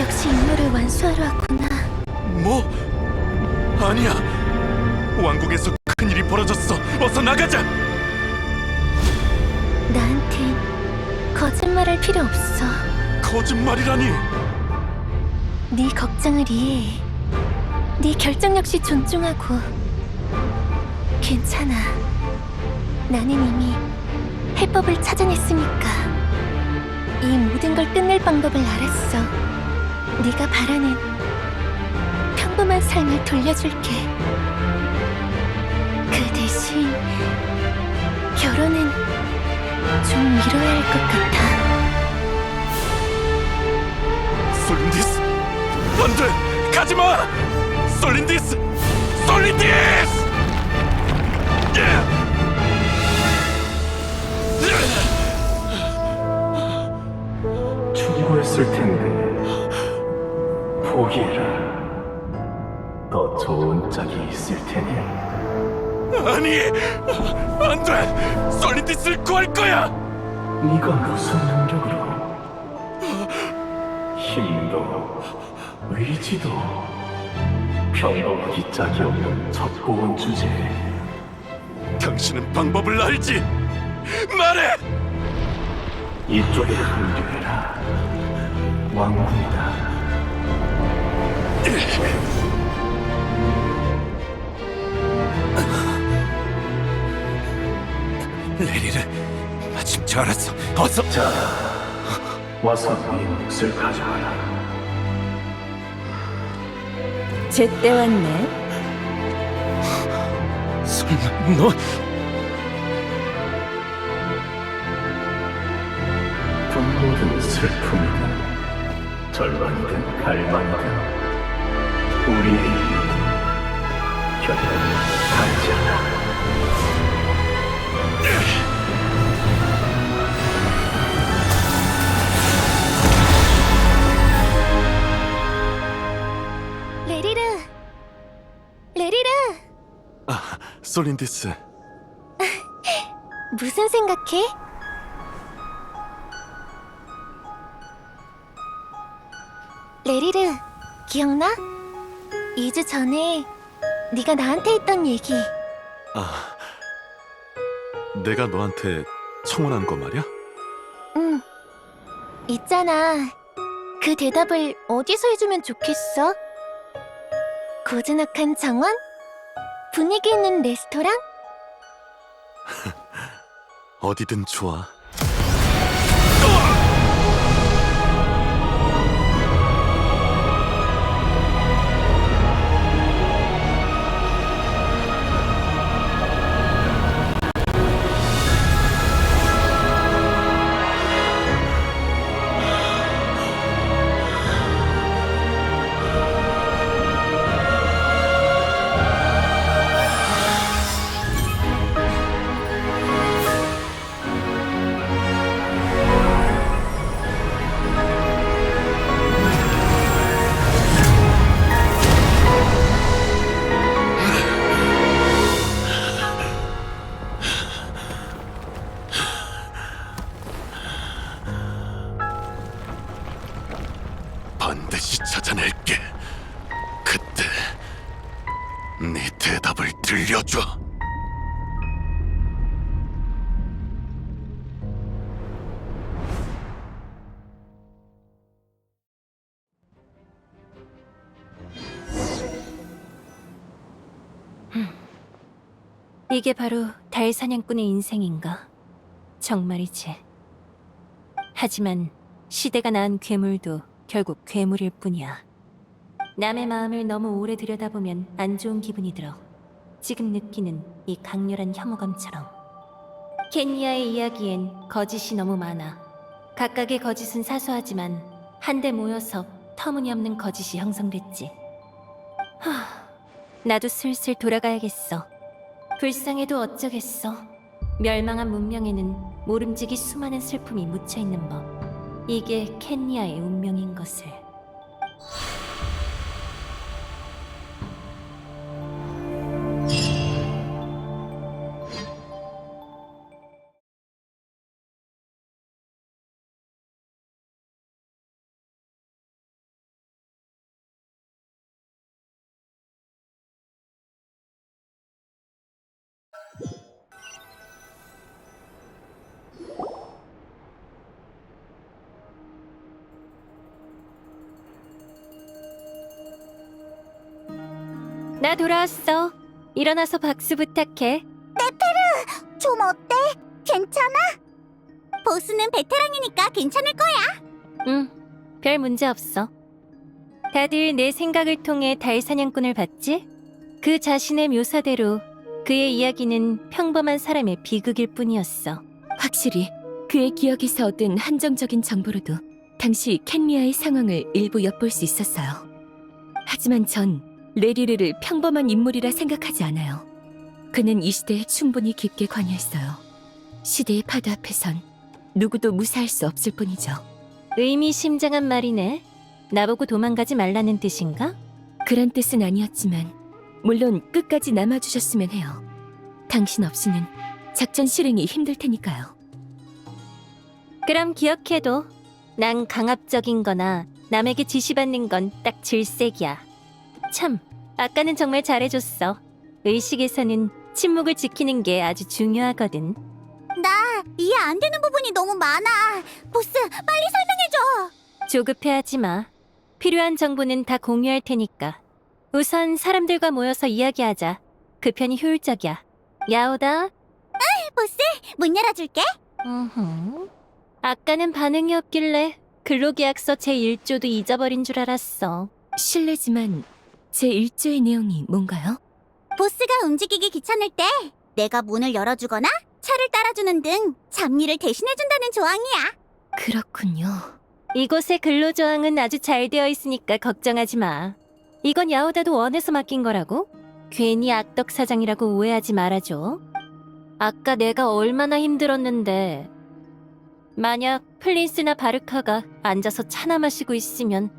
S11: 역시 임무를 완수하러 왔구나.
S13: 뭐? 아니야. 왕국에서 큰일 일이 벌어졌어. 어서 나가자.
S11: 나한텐 거짓말할 필요 없어.
S13: 거짓말이라니.
S11: 네 걱정을 이해해. 네 결정 역시 존중하고. 괜찮아. 나는 이미 해법을 찾아냈으니까. 이 모든 걸 끝낼 방법을 알았어. 네가 바라는 평범한 삶을 돌려줄게. 그 대신 결혼은 좀 미뤄야 할 것 같아.
S13: 솔린디스, 안돼, 가지마. 솔린디스, 솔린디스.
S14: 충고했을 텐데 포기해라. 더 좋은 짝이 있을 테니.
S13: 아니, 안돼. 솔린디스를 구할 거야.
S14: 네가 무슨 능력으로 힘도 의지도 변호하기 짝이 없는 첩보원 주제에
S13: 당신은 방법을 알지? 말해.
S14: 이쪽에 합류해라. 왕궁이다.
S13: 레리를 마침 잘 알았어. 어서.
S14: 자, 와서 네 몫을 가져와라.
S17: 제때 왔네.
S13: 설마 너?
S14: 분노든 슬픔이든 절망이든 갈망이든 우리의 곁에 닿지 않아.
S11: 레리르! 레리르!
S13: 아, 솔린디스.
S11: 무슨 생각해? 레리르, 기억나? 2주 전에 네가 나한테 했던 얘기.
S13: 아, 내가 너한테 청혼한 거 말이야?
S11: 응. 있잖아. 그 대답을 어디서 해주면 좋겠어? 고즈넉한 정원? 분위기 있는 레스토랑?
S13: 어디든 좋아. 반드시 찾아낼게. 그때 네 대답을 들려줘.
S2: 이게 바로 달 사냥꾼의 인생인가? 정말이지. 하지만 시대가 낳은 괴물도 결국 괴물일 뿐이야. 남의 마음을 너무 오래 들여다보면 안 좋은 기분이 들어. 지금 느끼는 이 강렬한 혐오감처럼. 켄니아의 이야기엔 거짓이 너무 많아. 각각의 거짓은 사소하지만 한데 모여서 터무니없는 거짓이 형성됐지. 나도 슬슬 돌아가야겠어. 불쌍해도 어쩌겠어. 멸망한 문명에는 모름지기 수많은 슬픔이 묻혀있는 법. 이게 켄니아의 운명인 것을. 나 돌아왔어. 일어나서 박수 부탁해.
S1: 네페르, 좀 어때? 괜찮아? 보스는 베테랑이니까 괜찮을 거야.
S2: 별 문제 없어. 다들 내 생각을 통해 달 사냥꾼을 봤지? 그 자신의 묘사대로 그의 이야기는 평범한 사람의 비극일 뿐이었어.
S11: 확실히 그의 기억에서 얻은 한정적인 정보로도 당시 켄리아의 상황을 일부 엿볼 수 있었어요. 하지만 전 레리르를 평범한 인물이라 생각하지 않아요. 그는 이 시대에 충분히 깊게 관여했어요. 시대의 파도 앞에선 누구도 무사할 수 없을 뿐이죠.
S2: 의미심장한 말이네. 나보고 도망가지 말라는 뜻인가?
S11: 그런 뜻은 아니었지만 물론 끝까지 남아주셨으면 해요. 당신 없이는 작전 실행이 힘들 테니까요.
S2: 그럼 기억해도 난 강압적인 거나 남에게 지시받는 건 딱 질색이야. 참, 아까는 정말 잘해줬어. 의식에서는 침묵을 지키는 게 아주 중요하거든.
S1: 나 이해 안 되는 부분이 너무 많아. 보스, 빨리 설명해줘.
S2: 조급해하지 마. 필요한 정보는 다 공유할 테니까. 우선 사람들과 모여서 이야기하자. 그 편이 효율적이야. 야오다.
S1: 보스, 문 열어줄게.
S2: 아까는 반응이 없길래 근로계약서 제1조도 잊어버린 줄 알았어.
S11: 실례지만 제 1조의 내용이 뭔가요?
S1: 보스가 움직이기 귀찮을 때 내가 문을 열어주거나 차를 따라주는 등 잡일을 대신해준다는 조항이야.
S11: 그렇군요.
S2: 이곳의 근로조항은 아주 잘 되어 있으니까 걱정하지 마. 이건 야오다도 원해서 맡긴 거라고? 괜히 악덕 사장이라고 오해하지 말아줘. 아까 내가 얼마나 힘들었는데. 만약 플린스나 바르카가 앉아서 차나 마시고 있으면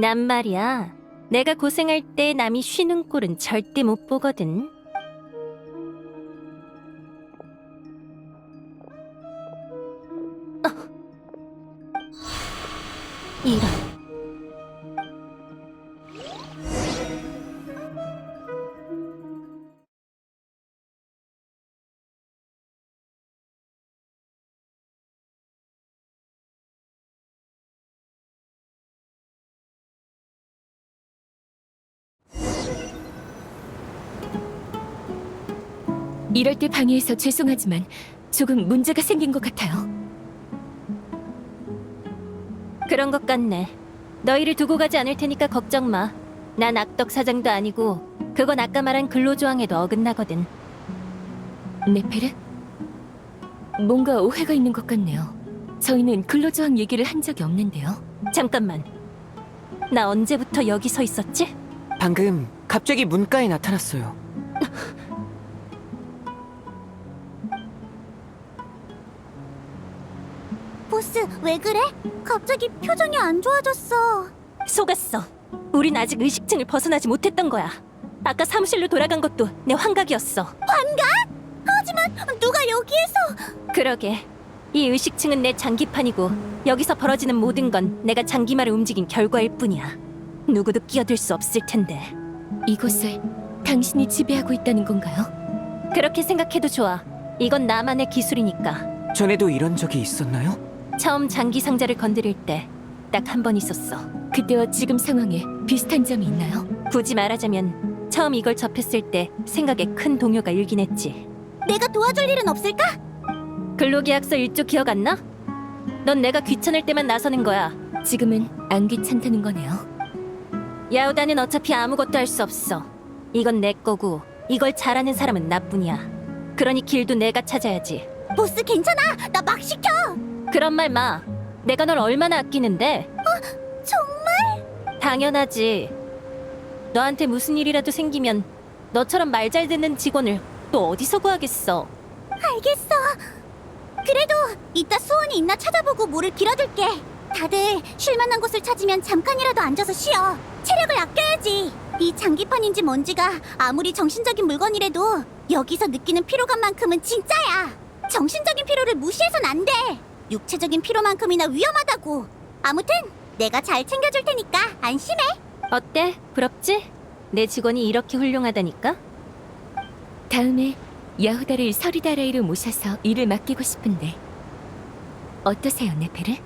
S2: 난 말이야. 내가 고생할 때 남이 쉬는 꼴은 절대 못 보거든. 이런.
S11: 이럴 때 방해해서 죄송하지만 조금 문제가 생긴 것 같아요.
S2: 그런 것 같네. 너희를 두고 가지 않을 테니까 걱정 마. 난 악덕 사장도 아니고 그건 아까 말한 근로조항에도 어긋나거든.
S11: 네페르? 뭔가 오해가 있는 것 같네요. 저희는 근로조항 얘기를 한 적이 없는데요.
S2: 잠깐만. 나 언제부터 여기 서 있었지?
S10: 방금 갑자기 문가에 나타났어요.
S1: 보스, 왜 그래? 갑자기 표정이 안 좋아졌어.
S2: 속았어. 우린 아직 의식증을 벗어나지 못했던 거야. 아까 사무실로 돌아간 것도 내 환각이었어.
S1: 환각? 하지만 누가 여기에서...
S2: 그러게. 이 의식층은 내 장기판이고 여기서 벌어지는 모든 건 내가 장기말을 움직인 결과일 뿐이야. 누구도 끼어들 수 없을 텐데.
S11: 이곳을 당신이 지배하고 있다는 건가요?
S2: 그렇게 생각해도 좋아. 이건 나만의 기술이니까.
S10: 전에도 이런 적이 있었나요?
S2: 처음 장기 상자를 건드릴 때 딱 한 번 있었어.
S11: 그때와 지금 상황에 비슷한 점이 있나요?
S2: 굳이 말하자면 처음 이걸 접했을 때 생각에 큰 동요가 일긴 했지.
S1: 내가 도와줄 일은 없을까?
S2: 근로계약서 1조 기억 안 나? 넌 내가 귀찮을 때만 나서는 거야.
S11: 지금은 안 귀찮다는 거네요.
S2: 야우다는 어차피 아무것도 할 수 없어. 이건 내 거고 이걸 잘하는 사람은 나뿐이야. 그러니 길도 내가 찾아야지.
S1: 보스 괜찮아. 나 막 시켜.
S2: 그런 말 마. 내가 널 얼마나 아끼는데.
S1: 정말?
S2: 당연하지. 너한테 무슨 일이라도 생기면 너처럼 말 잘 듣는 직원을 또 어디서 구하겠어.
S1: 알겠어. 그래도 이따 수원이 있나 찾아보고 물을 길어둘게. 다들 쉴만한 곳을 찾으면 잠깐이라도 앉아서 쉬어. 체력을 아껴야지. 이 장기판인지 뭔지가 아무리 정신적인 물건이라도 여기서 느끼는 피로감만큼은 진짜야. 정신적인 피로를 무시해선 안 돼. 육체적인 피로만큼이나 위험하다고. 아무튼 내가 잘 챙겨줄 테니까 안심해.
S2: 어때? 부럽지? 내 직원이 이렇게 훌륭하다니까?
S11: 다음에 야후다를 서리다라이로 모셔서 일을 맡기고 싶은데 어떠세요, 네페르?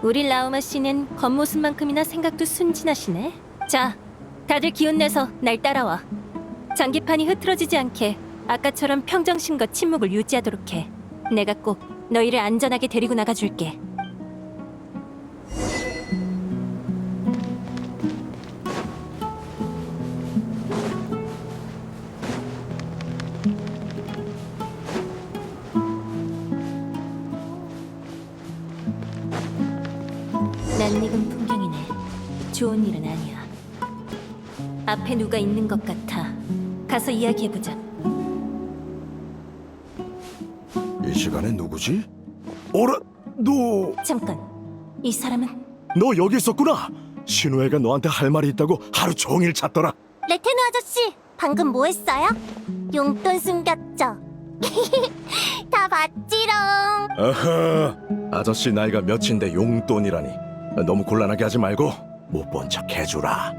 S2: 우리 라우마 씨는 겉모습만큼이나 생각도 순진하시네. 자, 다들 기운내서 날 따라와. 장기판이 흐트러지지 않게 아까처럼 평정심과 침묵을 유지하도록 해. 내가 꼭 너희를 안전하게 데리고 나가줄게. 낯익은 풍경이네. 좋은 일은 아니야. 앞에 누가 있는 것 같아. 가서 이야기해보자.
S18: 이 시간에 누구지? 어라, 너...
S2: 잠깐, 이 사람은?
S18: 너 여기 있었구나. 신우애가 너한테 할 말이 있다고 하루 종일 찾더라.
S1: 레테누 아저씨, 방금 뭐 했어요? 용돈 숨겼죠? 다 봤지롱.
S18: 아하, 아저씨 나이가 몇인데 용돈이라니. 너무 곤란하게 하지 말고 못 본 척 해주라.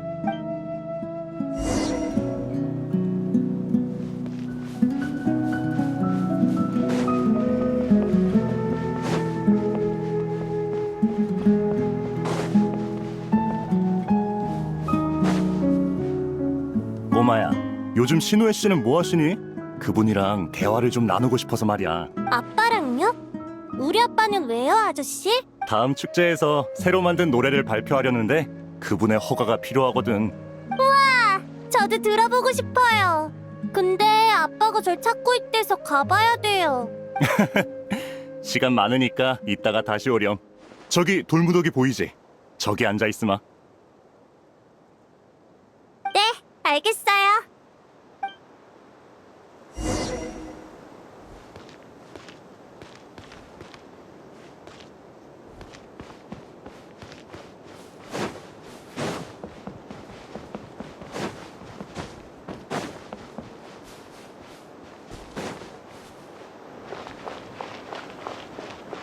S13: 모마야, 요즘 신우애 씨는 뭐 하시니? 그분이랑 대화를 좀 나누고 싶어서 말이야.
S1: 아빠랑요? 우리 아빠는 왜요, 아저씨?
S13: 다음 축제에서 새로 만든 노래를 발표하려는데 그분의 허가가 필요하거든.
S1: 우와, 저도 들어보고 싶어요. 근데 아빠가 절 찾고 있대서 가봐야 돼요.
S13: 시간 많으니까 이따가 다시 오렴. 저기 돌무더기 보이지? 저기 앉아 있으마.
S1: 네, 알겠어요.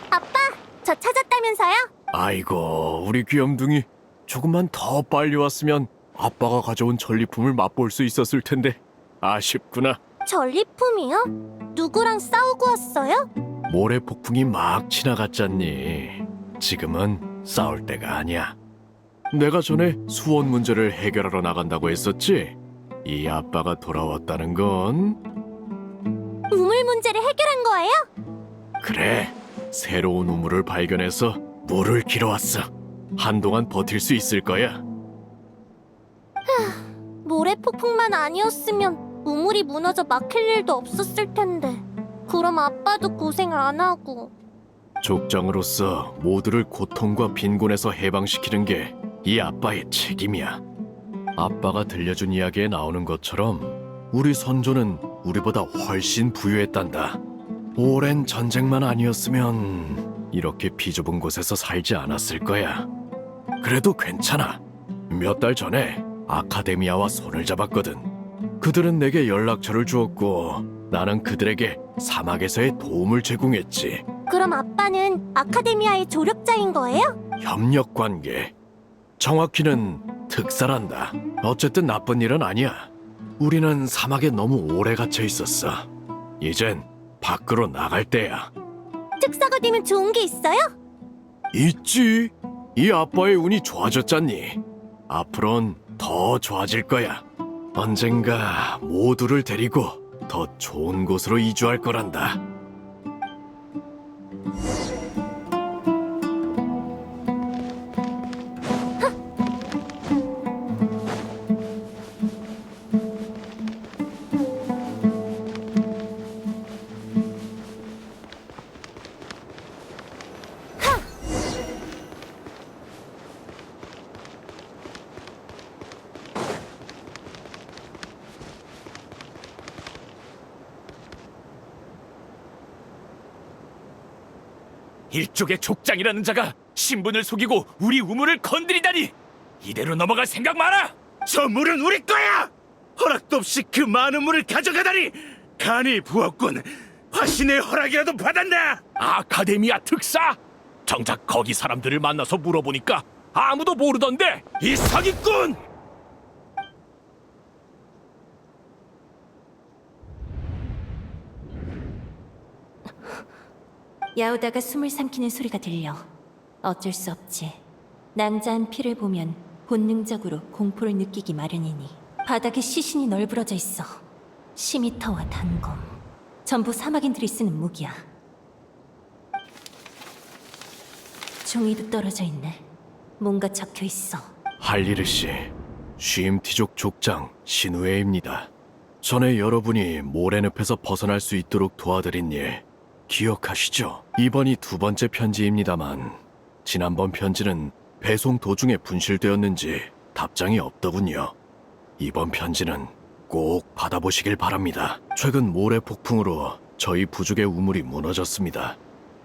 S1: 아빠, 저 찾았다면서요?
S12: 아이고, 우리 귀염둥이. 조금만 더 빨리 왔으면 아빠가 가져온 전리품을 맛볼 수 있었을 텐데 아쉽구나.
S1: 전리품이요? 누구랑 싸우고 왔어요?
S12: 모래 폭풍이 막 지나갔잖니. 지금은 싸울 때가 아니야. 내가 전에 수원 문제를 해결하러 나간다고 했었지? 이 아빠가 돌아왔다는 건
S1: 우물 문제를 해결한 거예요?
S12: 그래. 새로운 우물을 발견해서 물을 길어왔어. 한동안 버틸 수 있을 거야.
S1: 모래 폭풍만 아니었으면 우물이 무너져 막힐 일도 없었을 텐데. 그럼 아빠도 고생 안 하고.
S12: 족장으로서 모두를 고통과 빈곤에서 해방시키는 게 이 아빠의 책임이야. 아빠가 들려준 이야기에 나오는 것처럼 우리 선조는 우리보다 훨씬 부유했단다. 오랜 전쟁만 아니었으면 이렇게 비좁은 곳에서 살지 않았을 거야. 그래도 괜찮아. 몇 달 전에 아카데미아와 손을 잡았거든. 그들은 내게 연락처를 주었고 나는 그들에게 사막에서의 도움을 제공했지.
S1: 그럼 아빠는 아카데미아의 조력자인 거예요?
S12: 협력 관계. 정확히는 특사란다. 어쨌든 나쁜 일은 아니야. 우리는 사막에 너무 오래 갇혀 있었어. 이젠 밖으로 나갈 때야.
S1: 특사가 되면 좋은 게 있어요?
S12: 있지. 이 아빠의 운이 좋아졌잖니. 앞으론 더 좋아질 거야. 언젠가 모두를 데리고 더 좋은 곳으로 이주할 거란다.
S19: 일족의 족장이라는 자가 신분을 속이고 우리 우물을 건드리다니! 이대로 넘어갈 생각 마라!
S20: 저 물은 우리 거야! 허락도 없이 그 많은 물을 가져가다니! 간이 부었군! 화신의 허락이라도 받았나!
S19: 아카데미아 특사! 정작 거기 사람들을 만나서 물어보니까 아무도 모르던데!
S20: 이 사기꾼!
S2: 야오다가 숨을 삼키는 소리가 들려. 어쩔 수 없지. 낭자한 피를 보면 본능적으로 공포를 느끼기 마련이니 바닥에 시신이 널브러져 있어. 시미터와 단검, 전부 사막인들이 쓰는 무기야. 종이도 떨어져 있네. 뭔가 적혀 있어.
S12: 할리르 씨, 쉼티족 족장 신우에입니다. 전에 여러분이 모래늪에서 벗어날 수 있도록 도와드린 일 기억하시죠? 이번이 두 번째 편지입니다만 지난번 편지는 배송 도중에 분실되었는지 답장이 없더군요. 이번 편지는 꼭 받아보시길 바랍니다. 최근 모래 폭풍으로 저희 부족의 우물이 무너졌습니다.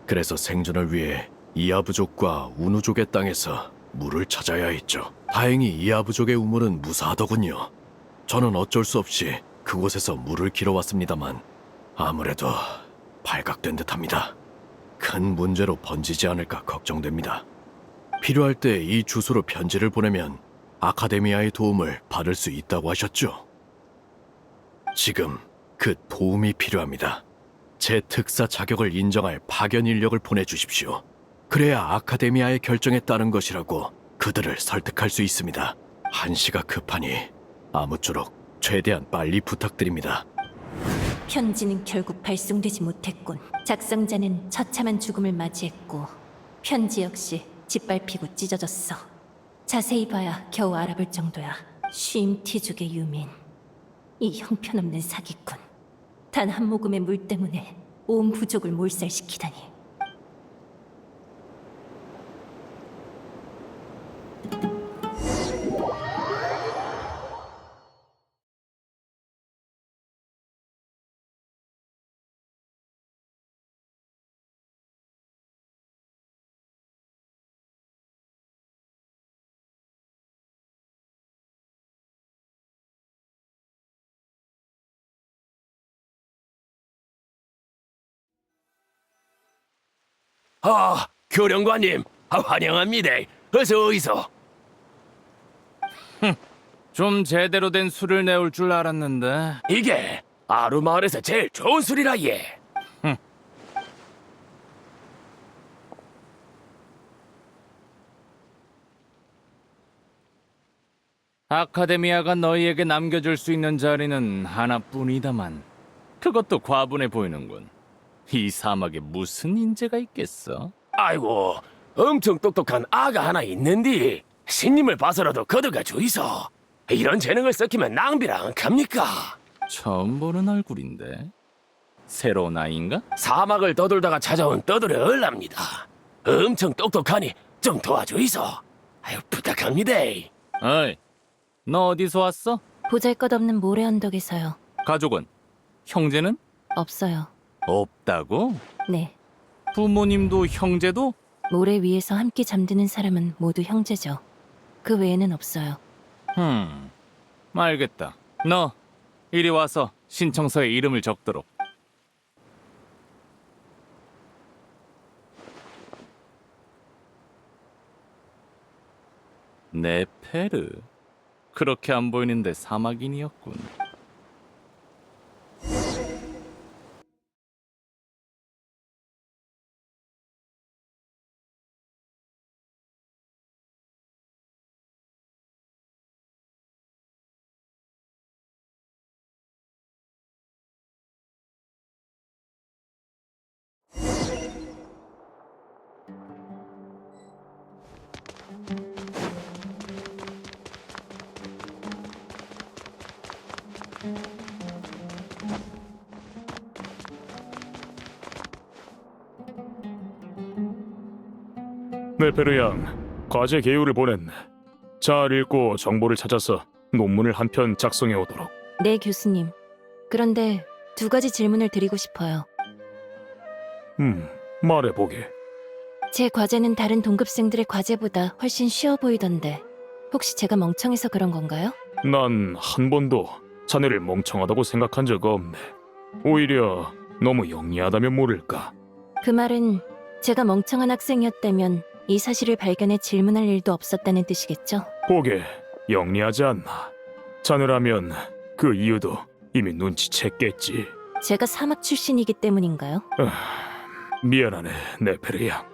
S12: 그래서 생존을 위해 이하부족과 우누족의 땅에서 물을 찾아야 했죠. 다행히 이하부족의 우물은 무사하더군요. 저는 어쩔 수 없이 그곳에서 물을 길어왔습니다만 아무래도 발각된 듯합니다. 큰 문제로 번지지 않을까 걱정됩니다. 필요할 때 이 주소로 편지를 보내면 아카데미아의 도움을 받을 수 있다고 하셨죠? 지금 그 도움이 필요합니다. 제 특사 자격을 인정할 파견 인력을 보내주십시오. 그래야 아카데미아의 결정에 따른 것이라고 그들을 설득할 수 있습니다. 한시가 급하니 아무쪼록 최대한 빨리 부탁드립니다.
S2: 편지는 결국 발송되지 못했군. 작성자는 처참한 죽음을 맞이했고 편지 역시 짓밟히고 찢어졌어. 자세히 봐야 겨우 알아볼 정도야. 쉼티족의 유민. 이 형편없는 사기꾼. 단 한 모금의 물 때문에 온 부족을 몰살시키다니.
S19: 교령관님, 환영합니다. 어서 오이소.
S21: 좀 제대로 된 술을 내올 줄 알았는데
S19: 이게 아루마을에서 제일 좋은 술이라 예.
S21: 아카데미아가 너희에게 남겨줄 수 있는 자리는 하나뿐이다만 그것도 과분해 보이는군. 이 사막에 무슨 인재가 있겠어?
S19: 아이고, 엄청 똑똑한 아가 하나 있는디 신님을 봐서라도 거두가 주이소. 이런 재능을 썩히면 낭비라 안 갑니까?
S21: 처음 보는 얼굴인데 새로운 아이인가?
S19: 사막을 떠돌다가 찾아온 떠돌의 얼랍니다. 엄청 똑똑하니 좀 도와주이소. 아유, 부탁합니다.
S21: 어이, 너 어디서 왔어?
S2: 보잘것없는 모래 언덕에서요.
S21: 가족은? 형제는?
S2: 없어요.
S21: 없다고?
S2: 네.
S21: 부모님도 형제도?
S2: 모래 위에서 함께 잠드는 사람은 모두 형제죠. 그 외에는 없어요.
S21: 알겠다. 너 이리 와서 신청서에 이름을 적도록. 네페르. 그렇게 안 보이는데 사막인이었군.
S22: 네, 페르 양. 과제 개요를 보냈네. 잘 읽고 정보를 찾아서 논문을 한 편 작성해 오도록.
S2: 네, 교수님. 그런데 두 가지 질문을 드리고 싶어요.
S22: 말해보게.
S2: 제 과제는 다른 동급생들의 과제보다 훨씬 쉬워 보이던데 혹시 제가 멍청해서 그런 건가요?
S22: 난 한 번도 자네를 멍청하다고 생각한 적 없네. 오히려 너무 영리하다면 모를까.
S2: 그 말은 제가 멍청한 학생이었다면 이 사실을 발견해 질문할 일도 없었다는 뜻이겠죠?
S22: 보게 영리하지 않나. 자네라면 그 이유도 이미 눈치챘겠지.
S2: 제가 사막 출신이기 때문인가요?
S22: 미안하네, 네페르 양.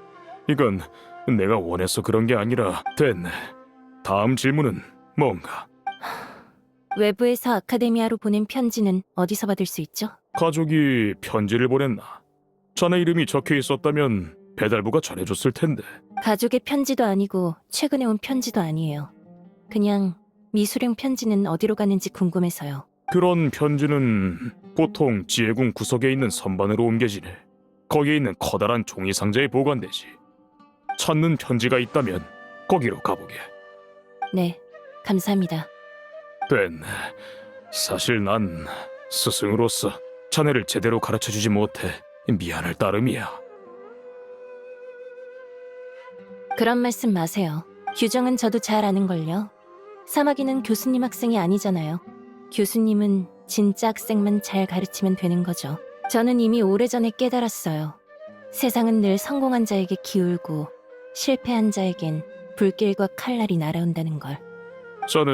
S22: 이건 내가 원해서 그런 게 아니라 됐네. 다음 질문은 뭔가?
S2: 외부에서 아카데미아로 보낸 편지는 어디서 받을 수 있죠?
S22: 가족이 편지를 보냈나? 자네 이름이 적혀 있었다면 배달부가 전해줬을 텐데.
S2: 가족의 편지도 아니고 최근에 온 편지도 아니에요. 그냥 미수령 편지는 어디로 가는지 궁금해서요.
S22: 그런 편지는 보통 지혜궁 구석에 있는 선반으로 옮겨지네. 거기에 있는 커다란 종이 상자에 보관되지. 찾는 편지가 있다면 거기로 가보게.
S2: 네, 감사합니다.
S22: 됐네. 사실 난 스승으로서 자네를 제대로 가르쳐주지 못해 미안할 따름이야.
S2: 그런 말씀 마세요. 규정은 저도 잘 아는걸요. 사마귀는 교수님 학생이 아니잖아요. 교수님은 진짜 학생만 잘 가르치면 되는 거죠. 저는 이미 오래전에 깨달았어요. 세상은 늘 성공한 자에게 기울고 실패한 자에겐 불길과 칼날이 날아온다는 걸.
S22: 자네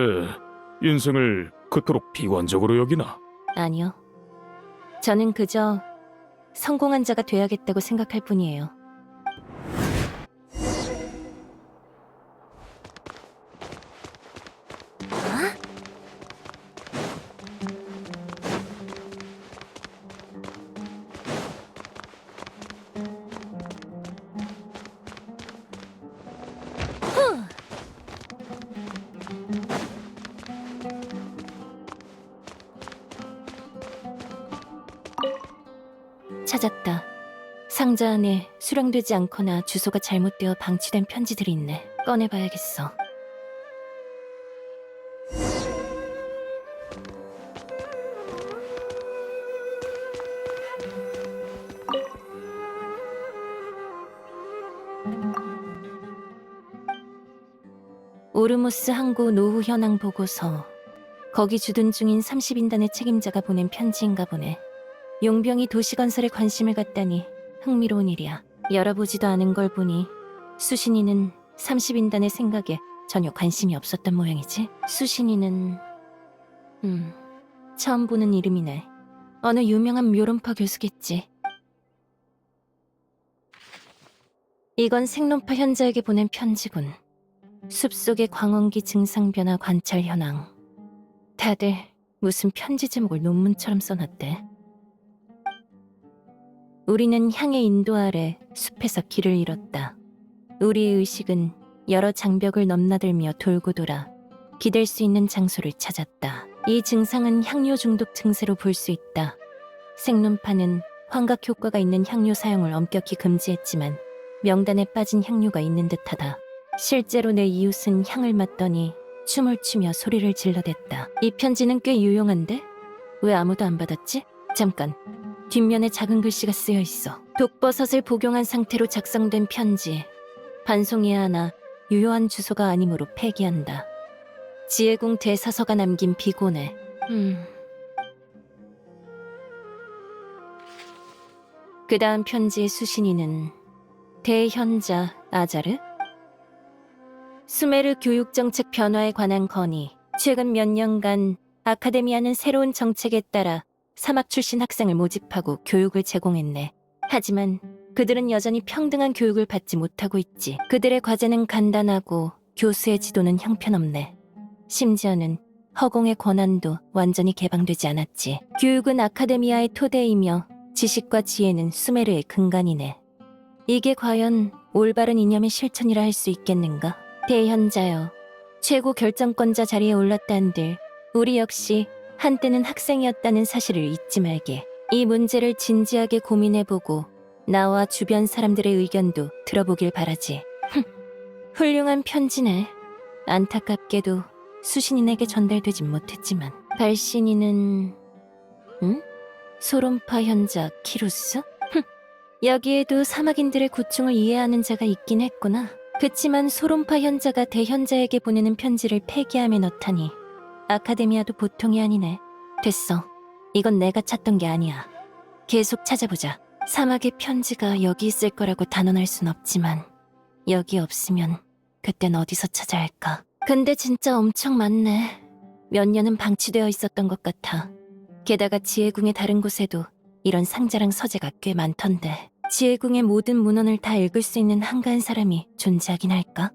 S22: 인생을 그토록 비관적으로 여기나?
S2: 아니요. 저는 그저 성공한 자가 돼야겠다고 생각할 뿐이에요. 찾았다. 상자 안에 수령되지 않거나 주소가 잘못되어 방치된 편지들이 있네. 꺼내봐야겠어. 오르모스 항구 노후 현황 보고서. 거기 주둔 중인 30인단의 책임자가 보낸 편지인가 보네. 용병이 도시건설에 관심을 갖다니 흥미로운 일이야. 열어보지도 않은 걸 보니 수신이는 30인단의 생각에 전혀 관심이 없었던 모양이지. 수신이는... 처음 보는 이름이네. 어느 유명한 묘론파 교수겠지. 이건 생론파 현자에게 보낸 편지군. 숲속의 광원기 증상 변화 관찰 현황. 다들 무슨 편지 제목을 논문처럼 써놨대. 우리는 향의 인도 아래 숲에서 길을 잃었다. 우리의 의식은 여러 장벽을 넘나들며 돌고 돌아 기댈 수 있는 장소를 찾았다. 이 증상은 향료 중독 증세로 볼 수 있다. 생론파는 환각 효과가 있는 향료 사용을 엄격히 금지했지만 명단에 빠진 향료가 있는 듯하다. 실제로 내 이웃은 향을 맡더니 춤을 추며 소리를 질러댔다. 이 편지는 꽤 유용한데? 왜 아무도 안 받았지? 잠깐. 뒷면에 작은 글씨가 쓰여 있어. 독버섯을 복용한 상태로 작성된 편지. 반송해야 하나 유효한 주소가 아니므로 폐기한다. 지혜궁 대사서가 남긴 비고네. 그 다음 편지의 수신이는 대현자 아자르? 수메르 교육정책 변화에 관한 건의. 최근 몇 년간 아카데미아는 새로운 정책에 따라 사막 출신 학생을 모집하고 교육을 제공했네. 하지만 그들은 여전히 평등한 교육을 받지 못하고 있지. 그들의 과제는 간단하고 교수의 지도는 형편없네. 심지어는 허공의 권한도 완전히 개방되지 않았지. 교육은 아카데미아의 토대이며 지식과 지혜는 수메르의 근간이네. 이게 과연 올바른 이념의 실천이라 할 수 있겠는가? 대현자여, 최고 결정권자 자리에 올랐다 한들 우리 역시 한때는 학생이었다는 사실을 잊지 말게. 이 문제를 진지하게 고민해보고 나와 주변 사람들의 의견도 들어보길 바라지. 훌륭한 편지네. 안타깝게도 수신인에게 전달되진 못했지만. 발신인은... 소론파 현자 키루스? 여기에도 사막인들의 고충을 이해하는 자가 있긴 했구나. 그치만 소론파 현자가 대현자에게 보내는 편지를 폐기함에 넣다니 아카데미아도 보통이 아니네. 됐어. 이건 내가 찾던 게 아니야. 계속 찾아보자. 사막의 편지가 여기 있을 거라고 단언할 순 없지만 여기 없으면 그땐 어디서 찾아야 할까? 근데 진짜 엄청 많네. 몇 년은 방치되어 있었던 것 같아. 게다가 지혜궁의 다른 곳에도 이런 상자랑 서재가 꽤 많던데. 지혜궁의 모든 문헌을 다 읽을 수 있는 한가한 사람이 존재하긴 할까?